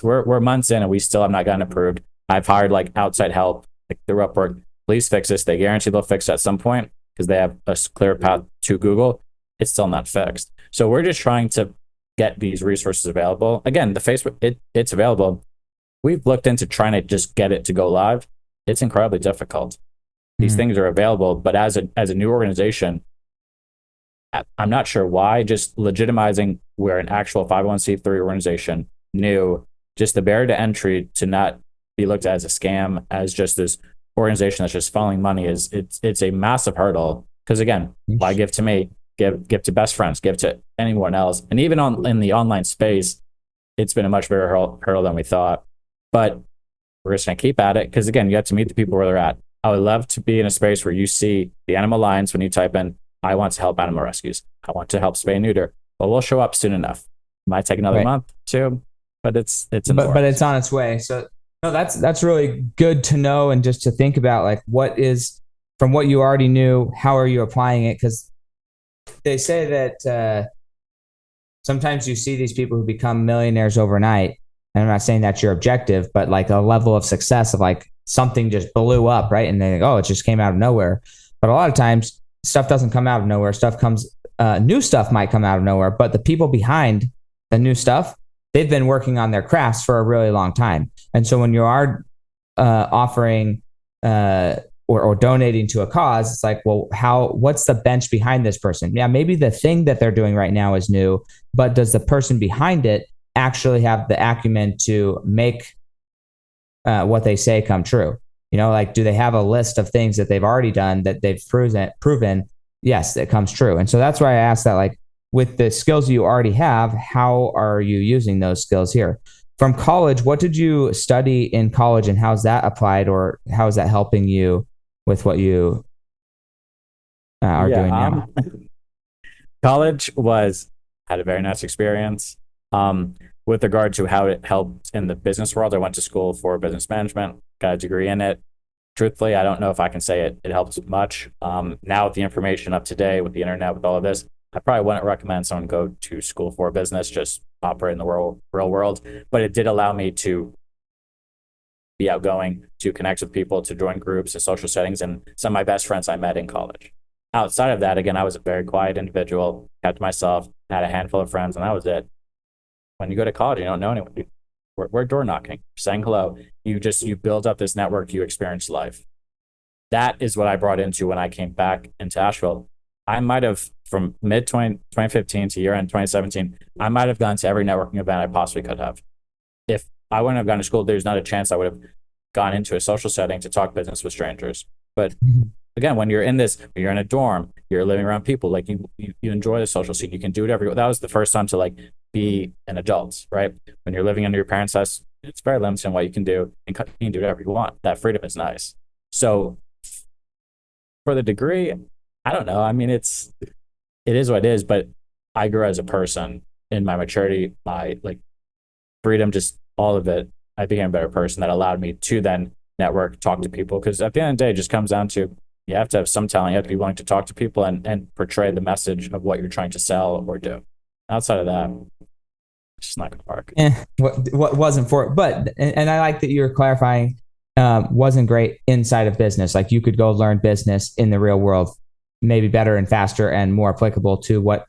S3: we're months in and we still have not gotten approved. I've hired outside help, through Upwork. Please fix this. They guarantee they'll fix it at some point because they have a clear path to Google. It's still not fixed. So we're just trying to get these resources available. Again, the Facebook, it's available. We've looked into trying to just get it to go live. It's incredibly difficult. These things are available, but as a new organization, I'm not sure why. Just legitimizing we're an actual 501c3 organization, new, just the barrier to entry to not be looked at as a scam, as just this organization that's just funneling money it's a massive hurdle. Because again, why give to me? Give to best friends, give to anyone else, and even in the online space, it's been a much bigger hurdle than we thought. But we're just gonna keep at it because again, you have to meet the people where they're at. I would love to be in a space where you see the Animal Alliance when you type in, I want to help animal rescues. I want to help spay and neuter. Well, we'll show up soon enough. Might take another month, too, but it's
S1: but it's on its way. So no, that's really good to know, and just to think about what is, from what you already knew, how are you applying it? Because they say that sometimes you see these people who become millionaires overnight, And I'm not saying that's your objective, but like a level of success of like something just blew up, right? And then, oh, it just came out of nowhere. But a lot of times stuff doesn't come out of nowhere. New stuff might come out of nowhere, but the people behind the new stuff, they've been working on their crafts for a really long time. And so when you are offering or donating to a cause, it's like, well, what's the bench behind this person? Yeah, maybe the thing that they're doing right now is new, but does the person behind it actually have the acumen to make what they say come true? Like, do they have a list of things that they've already done that they've proven? Yes, it comes true. And so that's why I asked that, like, with the skills you already have, how are you using those skills here? From college, what did you study in college and how's that applied, or how is that helping you with what you are doing now?
S3: College had a very nice experience. With regard to how it helped in the business world, I went to school for business management, got a degree in it. Truthfully, I don't know if I can say it helps much. Now with the information up to date, with the internet, with all of this, I probably wouldn't recommend someone go to school for business, just operate in the real world. But it did allow me to be outgoing, to connect with people, to join groups and social settings. And some of my best friends I met in college. Outside of that, again, I was a very quiet individual, kept to myself, had a handful of friends, and that was it. When you go to college, you don't know anyone. We're door knocking, saying hello. You build up this network, you experience life. That is what I brought into when I came back into Asheville. I might have, from mid-2015 to year-end 2017, I might have gone to every networking event I possibly could have. If I wouldn't have gone to school, there's not a chance I would have gone into a social setting to talk business with strangers. But again, when you're in a dorm, you're living around people, like you enjoy the social scene, you can do whatever. That was the first time to like be an adult, right? When you're living under your parents' house, it's very limited on what you can do, and you can do whatever you want. That freedom is nice. So for the degree, I don't know. I mean, it is what it is, but I grew as a person in my maturity, my like freedom, just all of it. I became a better person that allowed me to then network, talk to people. Because at the end of the day, it just comes down to you have to have some talent. You have to be willing to talk to people and portray the message of what you're trying to sell or do. Outside of that, it's just not going to work.
S1: What wasn't for it, but and I like that you're clarifying. Wasn't great inside of business. Like you could go learn business in the real world, maybe better and faster and more applicable to what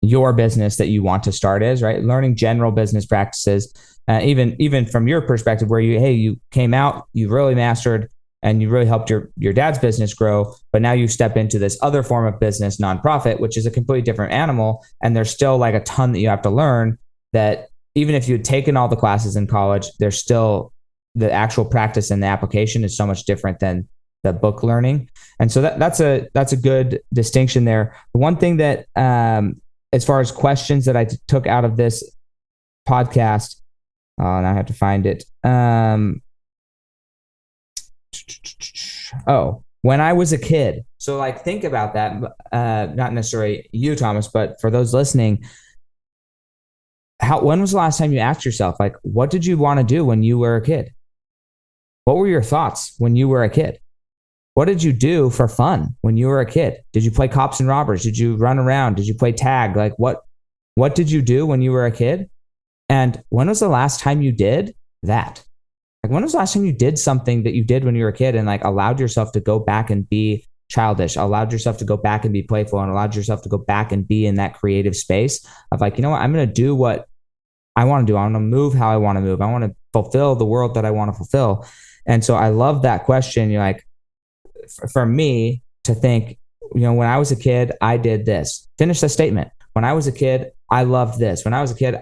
S1: your business that you want to start is, right? Learning general business practices, even from your perspective, where you came out, you really mastered, and you really helped your dad's business grow. But now you step into this other form of business, nonprofit, which is a completely different animal. And there's still like a ton that you have to learn, that even if you had taken all the classes in college, there's still the actual practice and the application is so much different than the book learning. And so that's a good distinction there. One thing that, as far as questions that I took out of this podcast, and I have to find it. When I was a kid. So like, think about that. Not necessarily you, Thomas, but for those listening, when was the last time you asked yourself, like, what did you want to do when you were a kid? What were your thoughts when you were a kid? What did you do for fun when you were a kid? Did you play cops and robbers? Did you run around? Did you play tag? Like what did you do when you were a kid? And when was the last time you did that? Like, when was the last time you did something that you did when you were a kid and like allowed yourself to go back and be childish, allowed yourself to go back and be playful, and allowed yourself to go back and be in that creative space of like, you know what, I'm going to do what I want to do. I want to move how I want to move. I want to fulfill the world that I want to fulfill. And so I love that question. You're like, for me to think, when I was a kid, I did this. Finish the statement. When I was a kid, I loved this. When I was a kid,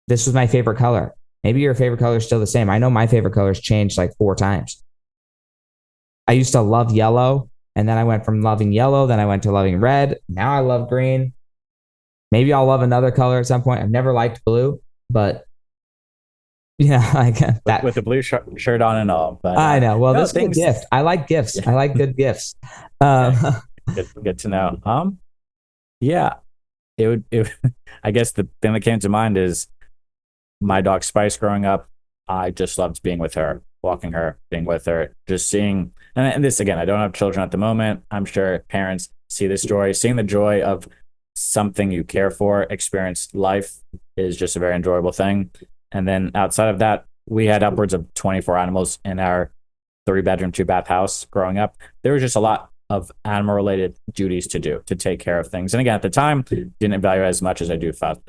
S1: this was my favorite color. Maybe your favorite color is still the same. I know my favorite colors changed like 4 times. I used to love yellow, and then I went from loving yellow, then I went to loving red. Now I love green. Maybe I'll love another color at some point. I've never liked blue, but like that
S3: with the blue shirt on and all. But
S1: I know. Well, this is a gift. I like gifts. I like good gifts.
S3: Good to know. Yeah, it would. I guess the thing that came to mind is my dog Spice. Growing up, I just loved being with her, walking her, being with her, just seeing. And this again, I don't have children at the moment. I'm sure parents see this joy, seeing the joy of something you care for, experience life is just a very enjoyable thing. And then outside of that, we had upwards of 24 animals in our 3-bedroom, 2-bath house growing up. There was just a lot of animal related duties to do, to take care of things. And again, at the time, didn't value it as much as I do fast,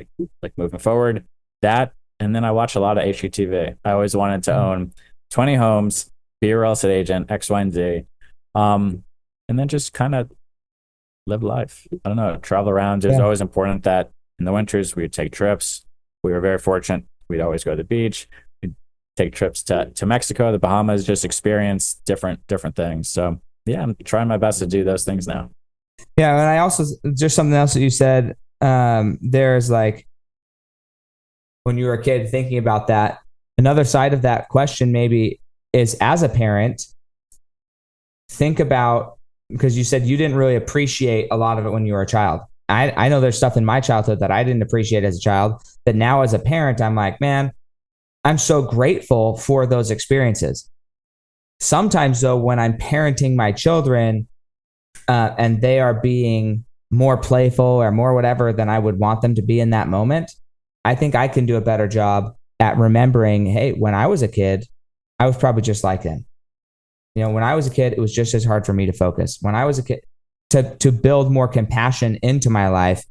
S3: like moving forward. That, and then I watch a lot of HGTV. I always wanted to own 20 homes, be a real estate agent, X, Y, and Z. And then just kind of live life. I don't know, travel around. It was always important that in the winters we would take trips. We were very fortunate. We'd always go to the beach. We'd take trips to Mexico, the Bahamas, just experience different things. So yeah, I'm trying my best to do those things now.
S1: Yeah. And I also, just something else that you said, there's like, when you were a kid thinking about that, another side of that question maybe is, as a parent, think about, because you said you didn't really appreciate a lot of it when you were a child. I know there's stuff in my childhood that I didn't appreciate as a child that now as a parent, I'm like, man, I'm so grateful for those experiences. Sometimes though, when I'm parenting my children and they are being more playful or more whatever than I would want them to be in that moment, I think I can do a better job at remembering, hey, when I was a kid, I was probably just like them. You know, when I was a kid, it was just as hard for me to focus. When I was a kid, to build more compassion into my life,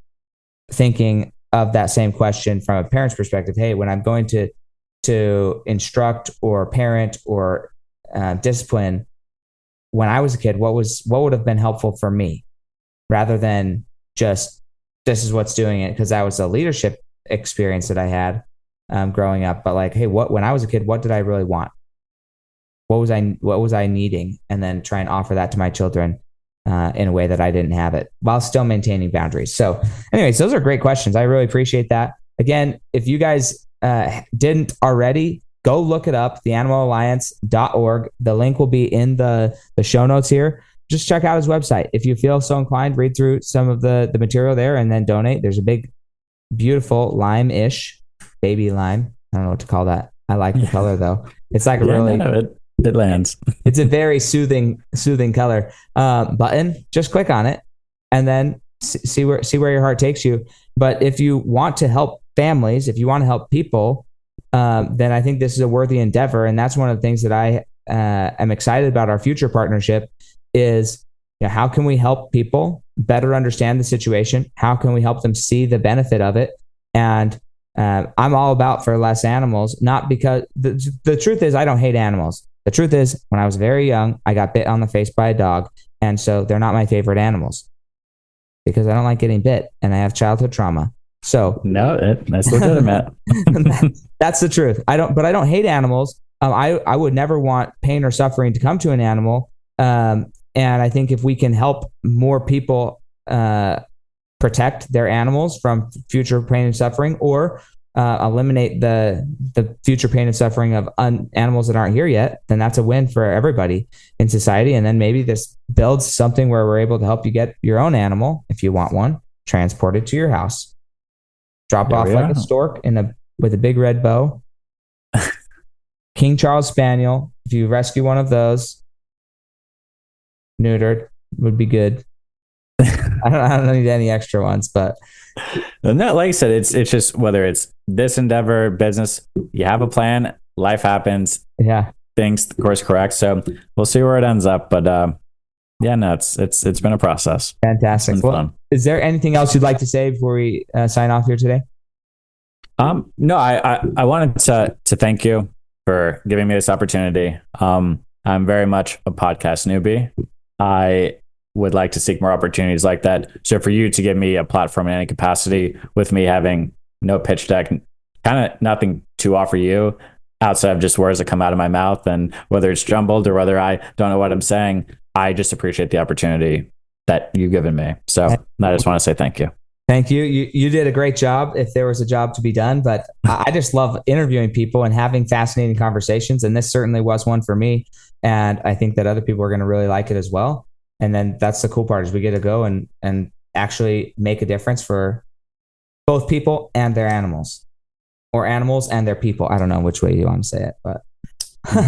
S1: thinking of that same question from a parent's perspective. Hey, when I'm going to instruct or parent or discipline, when I was a kid, what would have been helpful for me, rather than just this is what's doing it, because that was a leadership experience that I had growing up. But like, hey, when I was a kid, what did I really want? What was I needing? And then try and offer that to my children in a way that I didn't have it, while still maintaining boundaries. So anyways, those are great questions. I really appreciate that. Again, if you guys didn't already, go look it up, theanimalalliance.org. The link will be in the show notes here. Just check out his website. If you feel so inclined, read through some of the material there and then donate. There's a big, beautiful lime-ish, baby lime. I don't know what to call that. I like the color though. It's like
S3: it lands.
S1: It's a very soothing color. Button. Just click on it and then see where your heart takes you. But if you want to help families, if you want to help people, then I think this is a worthy endeavor. And that's one of the things that I am excited about our future partnership is, you know, how can we help people better understand the situation? How can we help them see the benefit of it? And I'm all about for less animals, not because the truth is I don't hate animals. The truth is, when I was very young, I got bit on the face by a dog. And so they're not my favorite animals because I don't like getting bit and I have childhood trauma. So
S3: no, that's legitimate.
S1: That's the truth. I don't hate animals. I would never want pain or suffering to come to an animal. And I think if we can help more people protect their animals from future pain and suffering, or eliminate the future pain and suffering of animals that aren't here yet, then that's a win for everybody in society. And then maybe this builds something where we're able to help you get your own animal, if you want one, transport it to your house, drop off like a stork with a big red bow. King Charles Spaniel, if you rescue one of those, neutered would be good. I don't need any extra ones, but
S3: no, like I said, it's just whether it's this endeavor, business, you have a plan, life happens, things course correct. So we'll see where it ends up. But yeah, no, it's been a process.
S1: Fantastic. Well, is there anything else you'd like to say before we sign off here today?
S3: No, I wanted to thank you for giving me this opportunity. I'm very much a podcast newbie. I would like to seek more opportunities like that. So for you to give me a platform in any capacity, with me having no pitch deck, kind of nothing to offer you outside of just words that come out of my mouth, and whether it's jumbled or whether I don't know what I'm saying, I just appreciate the opportunity that you've given me. So I just want to say thank you.
S1: Thank you. You did a great job if there was a job to be done, but I just love interviewing people and having fascinating conversations. And this certainly was one for me. And I think that other people are going to really like it as well. And then that's the cool part, is we get to go and actually make a difference for both people and their animals, or animals and their people. I don't know which way you want to say it, but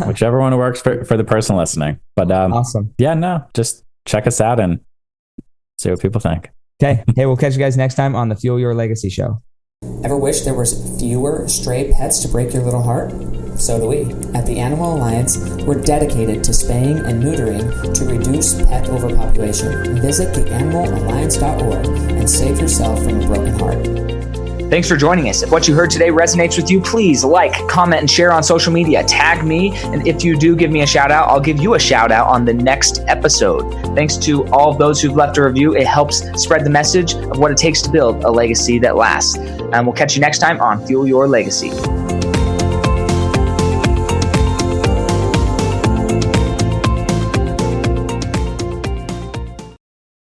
S3: whichever one works for the person listening. But
S1: awesome.
S3: Yeah, no, just check us out and see what people think.
S1: Okay. Hey, we'll catch you guys next time on the Fuel Your Legacy show.
S2: Ever wish there was fewer stray pets to break your little heart? So do we. At the Animal Alliance, we're dedicated to spaying and neutering to reduce pet overpopulation. Visit theanimalalliance.org and save yourself from a broken heart.
S4: Thanks for joining us. If what you heard today resonates with you, please like, comment, and share on social media. Tag me, and if you do give me a shout out, I'll give you a shout out on the next episode. Thanks to all of those who've left a review. It helps spread the message of what it takes to build a legacy that lasts. And we'll catch you next time on Fuel Your Legacy.